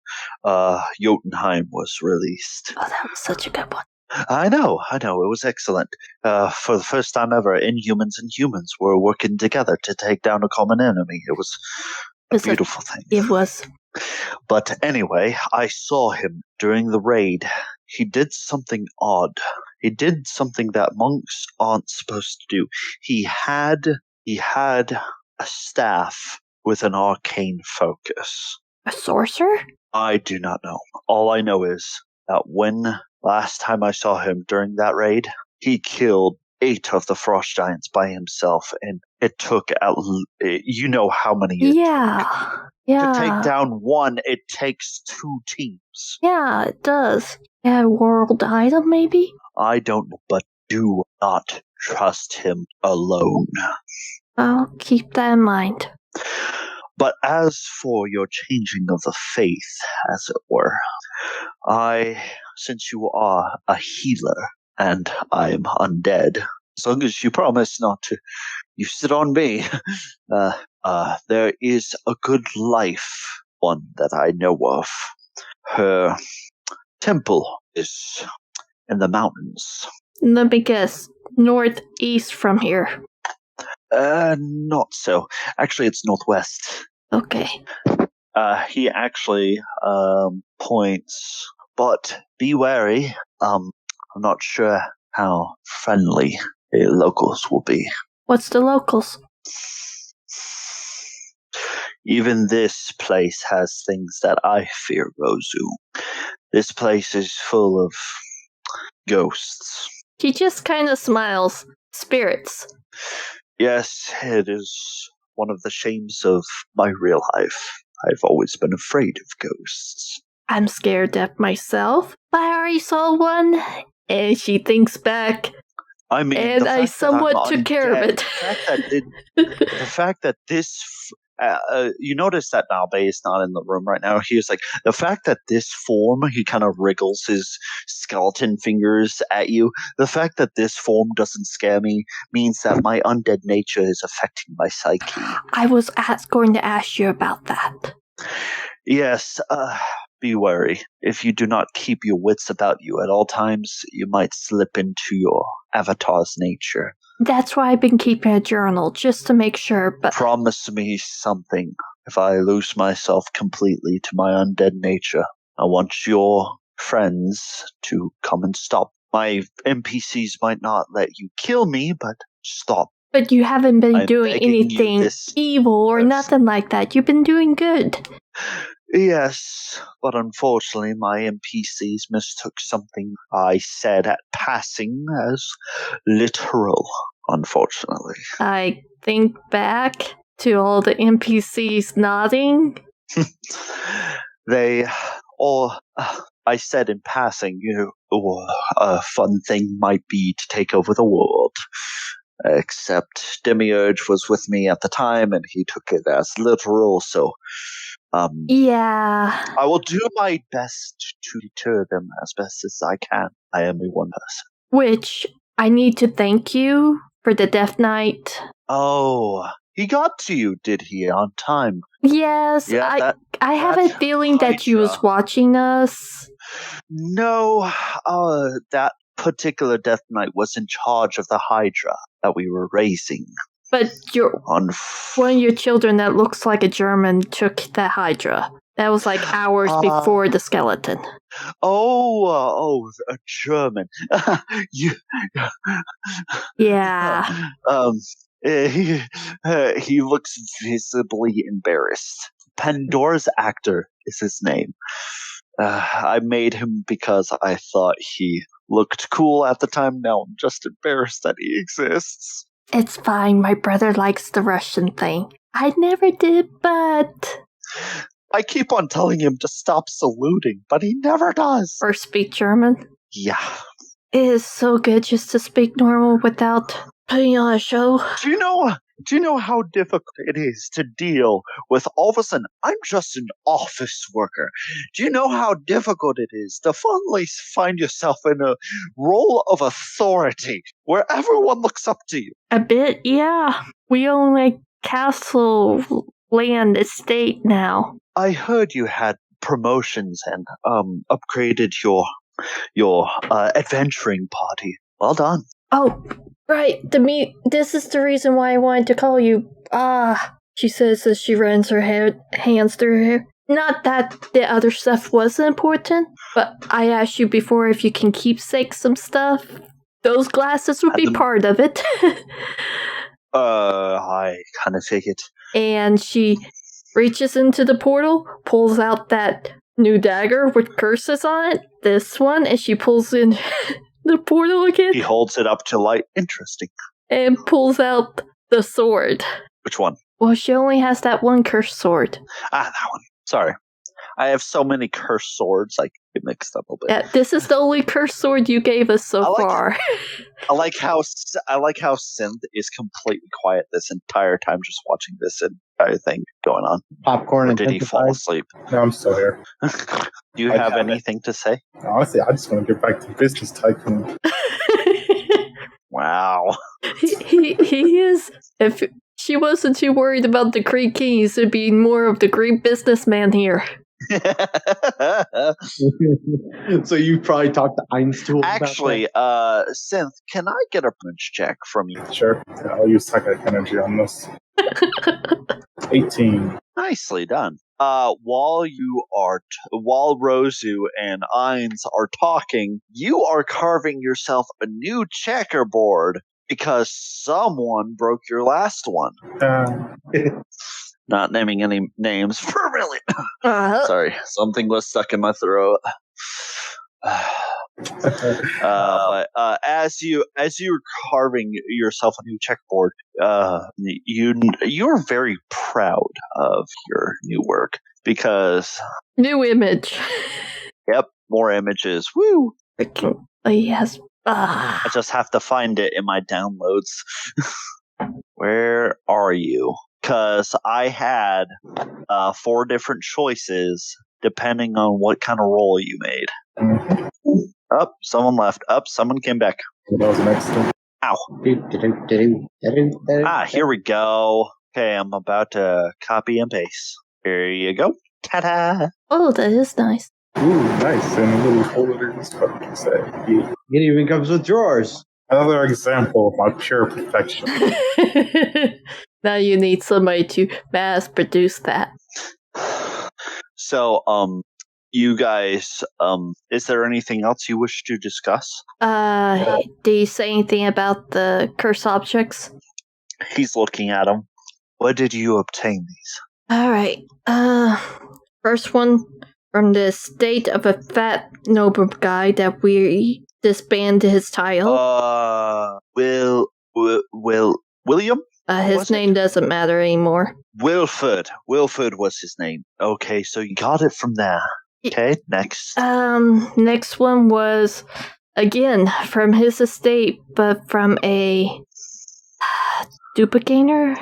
Jotunheim was released. Oh, that was such a good one. I know, it was excellent. For the first time ever, Inhumans and humans were working together to take down a common enemy. It was a beautiful thing. It was. But anyway, I saw him during the raid. He did something odd. He did something that monks aren't supposed to do. He had a staff with an arcane focus. A sorcerer? I do not know. All I know is that when last time I saw him during that raid, he killed 8 of the frost giants by himself, and it took you know how many it took. Yeah. To take down one, it takes 2 teams. Yeah, it does. Yeah, world item maybe? I don't know, but do not trust him alone. I'll keep that in mind. But as for your changing of the faith, as it were, since you are a healer and I am undead, as long as you promise not to use it on me, there is a good life, one that I know of. Her temple is in the mountains. Let me guess. Northeast from here. Not so. Actually, it's northwest. Okay. He actually points, but be wary. I'm not sure how friendly the locals will be. What's the locals? Even this place has things that I fear, Rozu. This place is full of ghosts. He just kind of smiles. Spirits. Yes, it is one of the shames of my real life. I've always been afraid of ghosts. I'm scared of myself, but I already saw one, and she thinks back. I mean, and I somewhat took care of it. The fact that this, you notice that Nabe is not in the room right now. He is like, the fact that this form, he kind of wriggles his skeleton fingers at you. The fact that this form doesn't scare me means that my undead nature is affecting my psyche. I was going to ask you about that. Yes, be wary. If you do not keep your wits about you at all times, you might slip into your avatar's nature. That's why I've been keeping a journal, just to make sure, but... Promise me something. If I lose myself completely to my undead nature, I want your friends to come and stop. My NPCs might not let you kill me, but stop. But you haven't been doing anything evil or nothing like that. You've been doing good. Yes, but unfortunately my NPCs mistook something I said at passing as literal, unfortunately. I think back to all the NPCs nodding. I said in passing, a fun thing might be to take over the world. Except Demiurge was with me at the time and he took it as literal, so... yeah. I will do my best to deter them as best as I can. I am a one person. Which, I need to thank you for the Death Knight. Oh, he got to you, did he, on time? Yes, yeah, I have a feeling that he was watching us. No, that particular Death Knight was in charge of the Hydra that we were raising. But one of your children that looks like a German took the Hydra. That was like hours before the skeleton. Oh, a German. Yeah. He looks visibly embarrassed. Pandora's Actor is his name. I made him because I thought he looked cool at the time. Now I'm just embarrassed that he exists. It's fine. My brother likes the Russian thing. I never did, but... I keep on telling him to stop saluting, but he never does. Or speak German. Yeah. It is so good just to speak normal without putting on a show. Do you know how difficult it is to deal with all of a sudden, I'm just an office worker. Do you know how difficult it is to finally find yourself in a role of authority where everyone looks up to you? A bit, yeah. We only castle land estate now. I heard you had promotions and upgraded your adventuring party. Well done. Oh, right. This is the reason why I wanted to call you. She says as she runs her hands through her hair. Not that the other stuff wasn't important, but I asked you before if you can keepsake some stuff. Those glasses would be part of it. I kind of figured. And she reaches into the portal, pulls out that new dagger with curses on it, this one, and she pulls in the portal again. He holds it up to light. Interesting. And pulls out the sword. Which one? Well, she only has that one cursed sword. That one. Sorry. I have so many cursed swords, I get mixed up a bit. Yeah, this is the only cursed sword you gave us so far. I like how Synth is completely quiet this entire time, just watching this entire thing going on. Popcorn and did he fall asleep? No, I'm still here. Do you have anything to say? Honestly, I just want to get back to business tycoon. Wow. He is. If she wasn't too worried about the Greek keys, it'd be more of the Greek businessman here. So you probably talked to Einstein. Actually, Synth, can I get a punch check from you? Sure. I'll use psychic energy on this. 18. Nicely done. While Rozu and Ainz are talking, you are carving yourself a new checkerboard because someone broke your last one. Not naming any names for a million. Sorry, something was stuck in my throat. But as you're carving yourself a new checkerboard, you're very proud of your new work because new image. Yep, more images. Woo! Yes. I just have to find it in my downloads. Where are you? Because I had 4 different choices depending on what kind of roll you made. Up, someone left. Up, someone came back. That was an accident. Ow. Here we go. Okay, I'm about to copy and paste. Here you go. Ta-da! Oh, that is nice. Ooh, nice. And little holders. What can I say? Yeah. It even comes with drawers. Another example of my pure perfection. Now you need somebody to mass produce that. So, you guys, is there anything else you wish to discuss? Do you say anything about the curse objects? He's looking at them. Where did you obtain these? Alright, first one from the estate of a fat noble guy that we disbanded his title. William? His name doesn't matter anymore. Wilford. Wilford was his name. Okay, so you got it from there. Okay, next. Next one was, again, from his estate, but from a duplicator?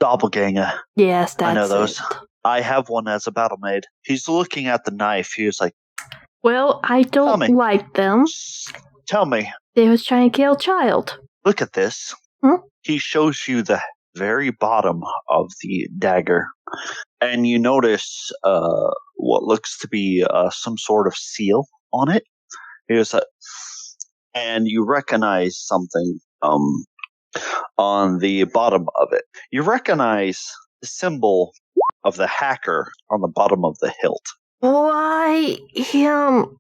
Doppelganger. Yes, that's I know those. it. I have one as a battle maid. He's looking at the knife. He was like, well, I don't like them. Tell me. They was trying to kill a child. Look at this. He shows you the very bottom of the dagger. And you notice what looks to be some sort of seal on it. And you recognize something on the bottom of it. You recognize the symbol of the hacker on the bottom of the hilt. Why, him,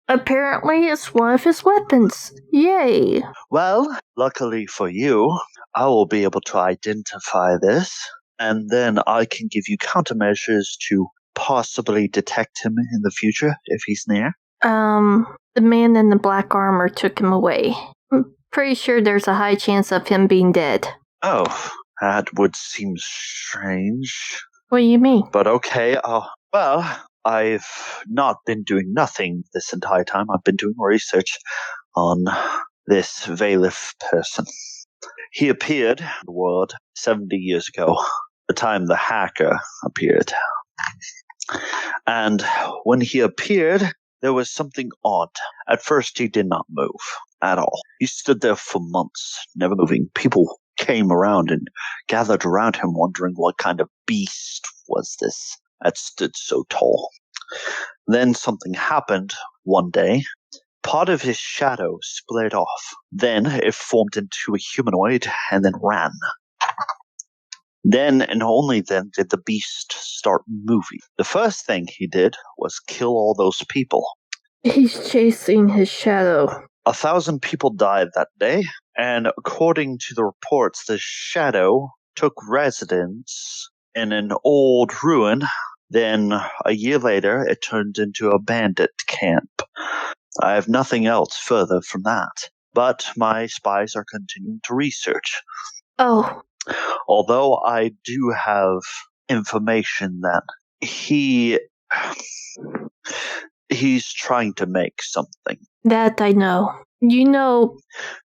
apparently it's one of his weapons. Yay. Well, luckily for you, I will be able to identify this, and then I can give you countermeasures to possibly detect him in the future if he's near. The man in the black armor took him away. I'm pretty sure there's a high chance of him being dead. Oh, that would seem strange. What do you mean? But okay, well, I've not been doing nothing this entire time. I've been doing research on this Valif person. He appeared in the world 70 years ago, the time the hacker appeared. And when he appeared, there was something odd. At first, he did not move at all. He stood there for months, never moving. People came around and gathered around him, wondering what kind of beast was this that stood so tall. Then something happened one day. Part of his shadow split off. Then it formed into a humanoid and then ran. Then and only then did the beast start moving. The first thing he did was kill all those people. He's chasing his shadow. 1,000 people died that day, and according to the reports, the shadow took residence in an old ruin. Then, a year later, it turned into a bandit camp. I have nothing else further from that, but my spies are continuing to research. Oh. Although I do have information that he's trying to make something. That I know. You know,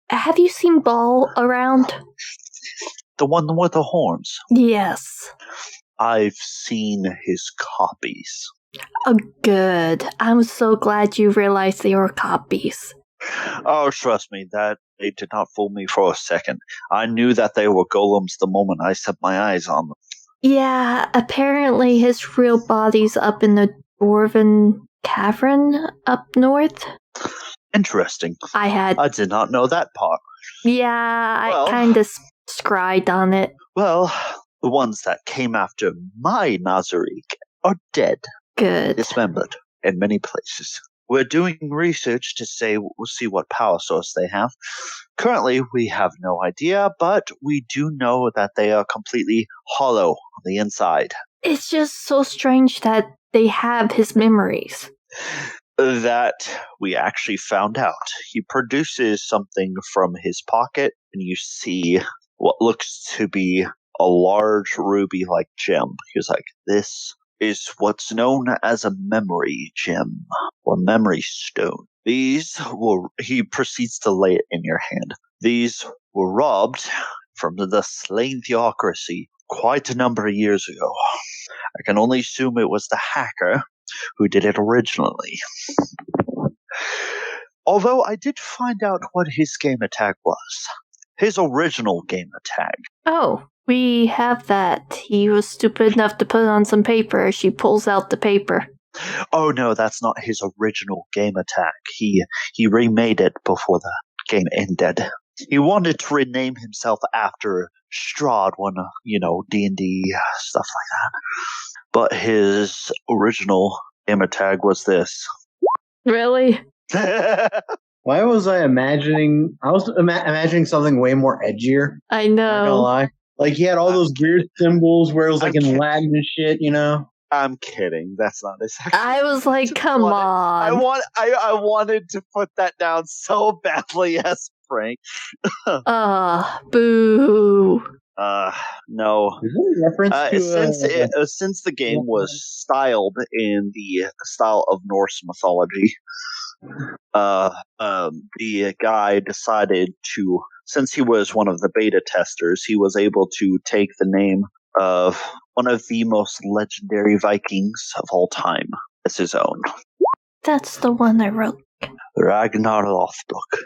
have you seen Ball around? The one with the horns? Yes. I've seen his copies. Oh, good. I'm so glad you realized they were copies. Oh, trust me, that they did not fool me for a second. I knew that they were golems the moment I set my eyes on them. Yeah, apparently his real body's up in the Dwarven cavern up north. Interesting. I did not know that part. Yeah, I kind of scried on it. Well, the ones that came after my Nazariq are dead. Good. Dismembered in many places. We're doing research to see what power source they have. Currently, we have no idea, but we do know that they are completely hollow on the inside. It's just so strange that they have his memories. That we actually found out. He produces something from his pocket, and you see what looks to be a large ruby-like gem. He was like, this is what's known as a memory gem, or memory stone. He proceeds to lay it in your hand. These were robbed from the slain theocracy quite a number of years ago. I can only assume it was the hacker who did it originally. Although I did find out what his gamer tag was. His original gamer tag. Oh, we have that. He was stupid enough to put it on some paper. She pulls out the paper. Oh no, that's not his original gamer tag. He remade it before the game ended. He wanted to rename himself after Strahd, one of, D&D, stuff like that. But his original gamer tag was this. Really? Why was I imagining? I was imagining something way more edgier. I know. I'm not gonna lie. Like he had all those weird symbols where it was like in Latin and shit, I'm kidding. That's not his. I was like, come on. I wanted to put that down so badly as Frank. Boo. No. Is there a reference to since the game was styled in the style of Norse mythology, the guy decided to, since he was one of the beta testers, he was able to take the name of one of the most legendary Vikings of all time as his own. That's the one I wrote. Ragnar Lothbrok.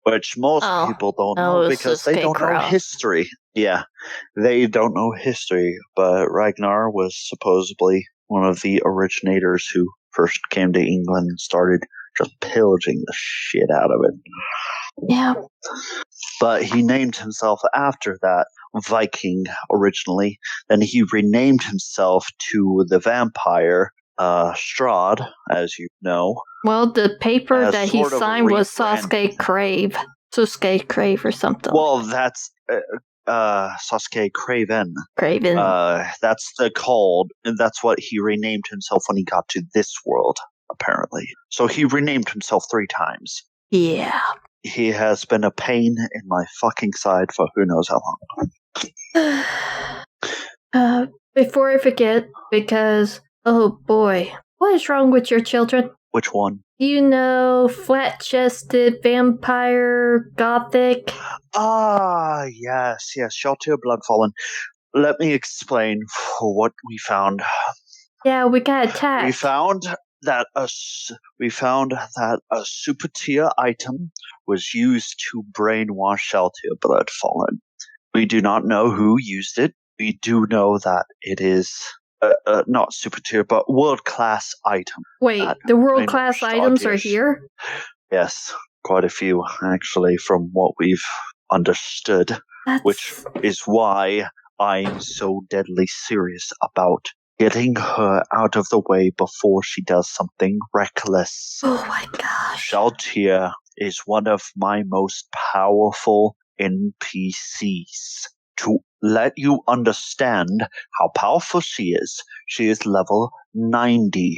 Which most people don't know because they don't know history. Yeah, they don't know history, but Ragnar was supposedly one of the originators who first came to England and started just pillaging the shit out of it. Yeah. But he named himself after that Viking originally. Then he renamed himself to the vampire Strahd, as you know. Well, the paper that he signed was Sasuke Crave. Sasuke Crave or something. Well, that's Sasuke Craven. Craven. That's that's what he renamed himself when he got to this world, apparently. So he renamed himself 3 times. Yeah. He has been a pain in my fucking side for who knows how long. Before I forget, because, oh boy, what is wrong with your children? Which one? Flat-chested, vampire, gothic. Yes, Shelter Bloodfallen. Let me explain what we found. Yeah, we got attacked. We found we found that a super tier item was used to brainwash Sheltier Bloodfallen. We do not know who used it. We do know that it is not super tier, but world-class item. Wait, the world-class items are here? Yes, quite a few, actually, from what we've understood. Which is why I'm so deadly serious about getting her out of the way before she does something reckless. Oh my gosh. Sheltier is one of my most powerful NPCs. To let you understand how powerful she is level 90.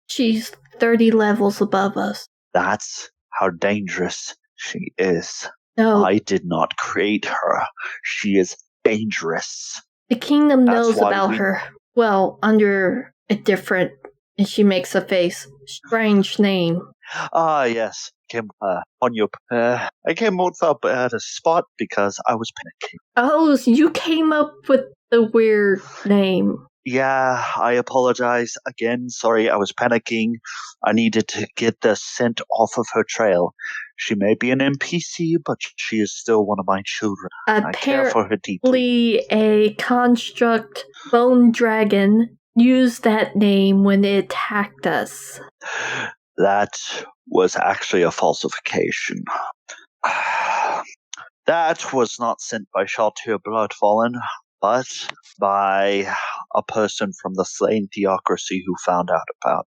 She's 30 levels above us. That's how dangerous she is. No. I did not create her. She is dangerous. The kingdom knows about her. Well, under a different, and she makes a face, strange name. Ah, yes. I came up at a spot because I was panicking. Oh, so you came up with the weird name. Yeah, I apologize again. Sorry, I was panicking. I needed to get the scent off of her trail. She may be an NPC, but she is still one of my children. I care for her deeply. A construct bone dragon used that name when it attacked us. That was actually a falsification. That was not sent by Sheltier Bloodfallen, but by a person from the slain theocracy who found out about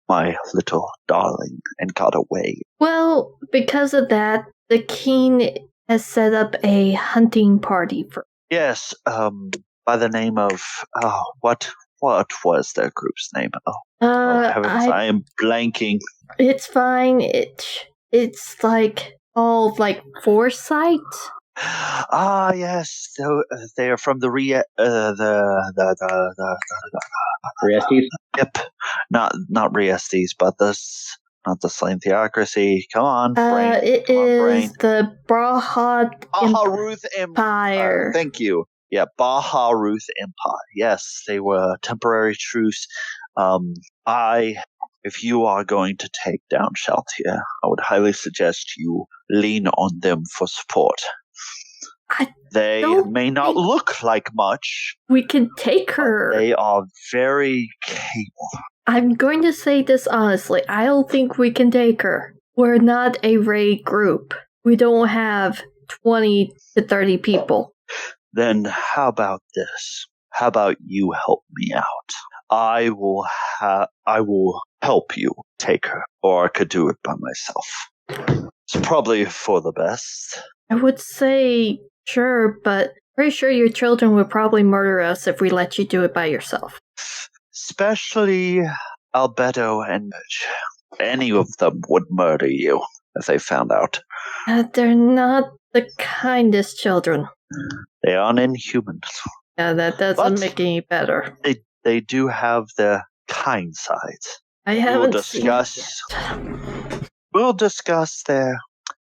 my little darling and got away. Well, because of that, the king has set up a hunting party for. Yes, by the name of what was their group's name? Heavens, I am blanking. It's fine. It's like all like foresight. Ah, yes. So, they are from the Riestes? Yep, not Riestes, but not the slain theocracy. Come on, brain. It is the Baharuth Empire. Thank you. Yeah, Baharuth Empire. Yes, they were temporary truce. If you are going to take down Sheltier, I would highly suggest you lean on them for support. They may not look like much. We can take her. They are very capable. I'm going to say this honestly. I don't think we can take her. We're not a raid group. We don't have 20 to 30 people. Then how about this? How about you help me out? I will help you take her, or I could do it by myself. It's probably for the best. I would say sure, but pretty sure your children would probably murder us if we let you do it by yourself. Especially Albedo and Mitch. Any of them would murder you if they found out. They're not the kindest children. They aren't inhumans. Yeah, that doesn't make any better. They do have their kind sides. I haven't seen it yet. We'll discuss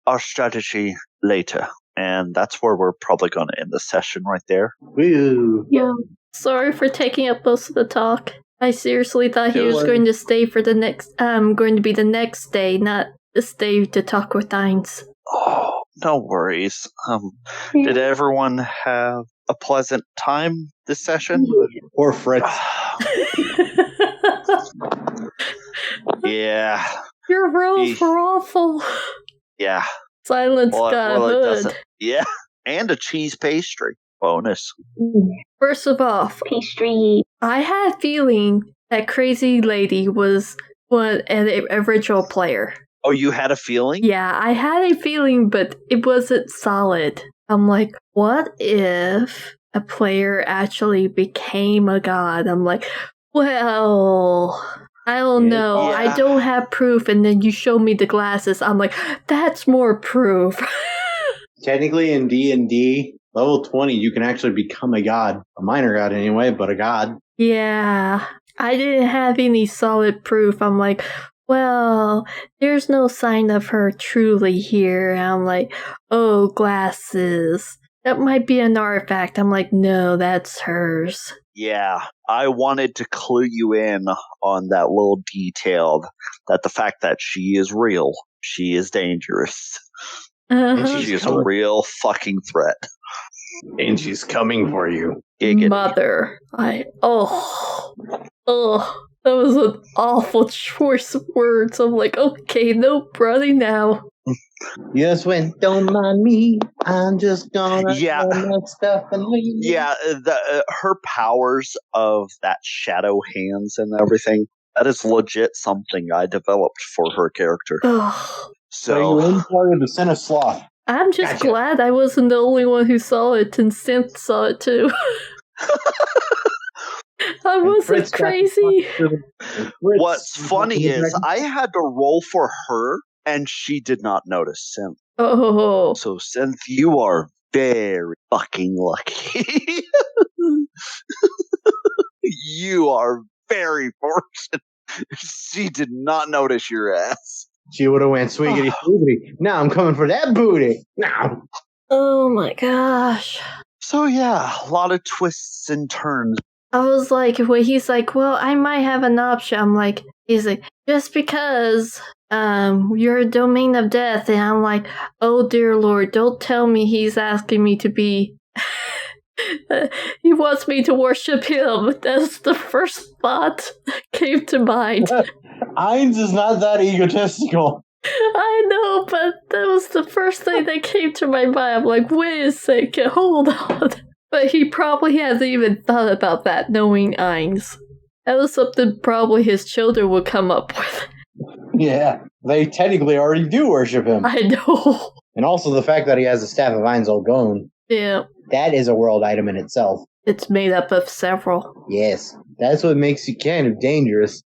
our strategy later, and that's where we're probably going to end the session right there. Woo! Yeah. Sorry for taking up most of the talk. I seriously thought he was going to stay for the next. Going to be the next day, not stay to talk with Dines. Oh, no worries. Did everyone have a pleasant time this session? Or Fritz. Yeah. Your rolls were awful. Yeah. Silence got a hood. Yeah, and a cheese pastry. Bonus. First of all, pastry. I had a feeling that crazy lady was an original player. Oh, you had a feeling? Yeah, I had a feeling, but it wasn't solid. I'm like, what if a player actually became a god? I'm like, well, I don't know. Yeah. I don't have proof, and then you show me the glasses. I'm like, that's more proof. Technically in D&D, level 20, you can actually become a god. A minor god anyway, but a god. Yeah, I didn't have any solid proof. I'm like, well, there's no sign of her truly here. And I'm like, oh, glasses. That might be an artifact. I'm like, no, that's hers. Yeah, I wanted to clue you in on that little detail that the fact that she is real, she is dangerous. And She is a coming, real fucking threat. and she's coming for you. Giggity. Mother. That was an awful choice of words. I'm like, okay, no brother now. You just went, don't mind me. I'm just gonna Yeah. do my stuff and leave. Yeah, her powers of that shadow hands and everything, that is legit something I developed for her character. Ugh. So you So, in part of the Sin of Sloth. I'm just Gotcha. glad I wasn't the only one who saw it, and Synth saw it too. I And wasn't Fritz got crazy. what's funny is I had to roll for her, and she did not notice Synth. Oh. So, Synth, you are very fucking lucky. You are very fortunate. She did not notice your ass. She would have went swiggity swiggity. Now I'm coming for that booty. Now. Oh my gosh. So yeah, a lot of twists and turns. I was like, when he's like, well, I might have an option. I'm like, he's like, just because you're a domain of death. And I'm like, oh dear Lord, don't tell me he's asking me to be. He wants me to worship him. That's the first thought that came to mind. Ainz is not that egotistical. I know, but that was the first thing that came to my mind. I'm like, wait a second, hold on. But he probably hasn't even thought about that, knowing Ainz. That was something probably his children would come up with. Yeah, they technically already do worship him. I know. And also the fact that he has the Staff of Ainz all gone. Yeah. That is a world item in itself. It's made up of several. Yes, that's what makes you kind of dangerous.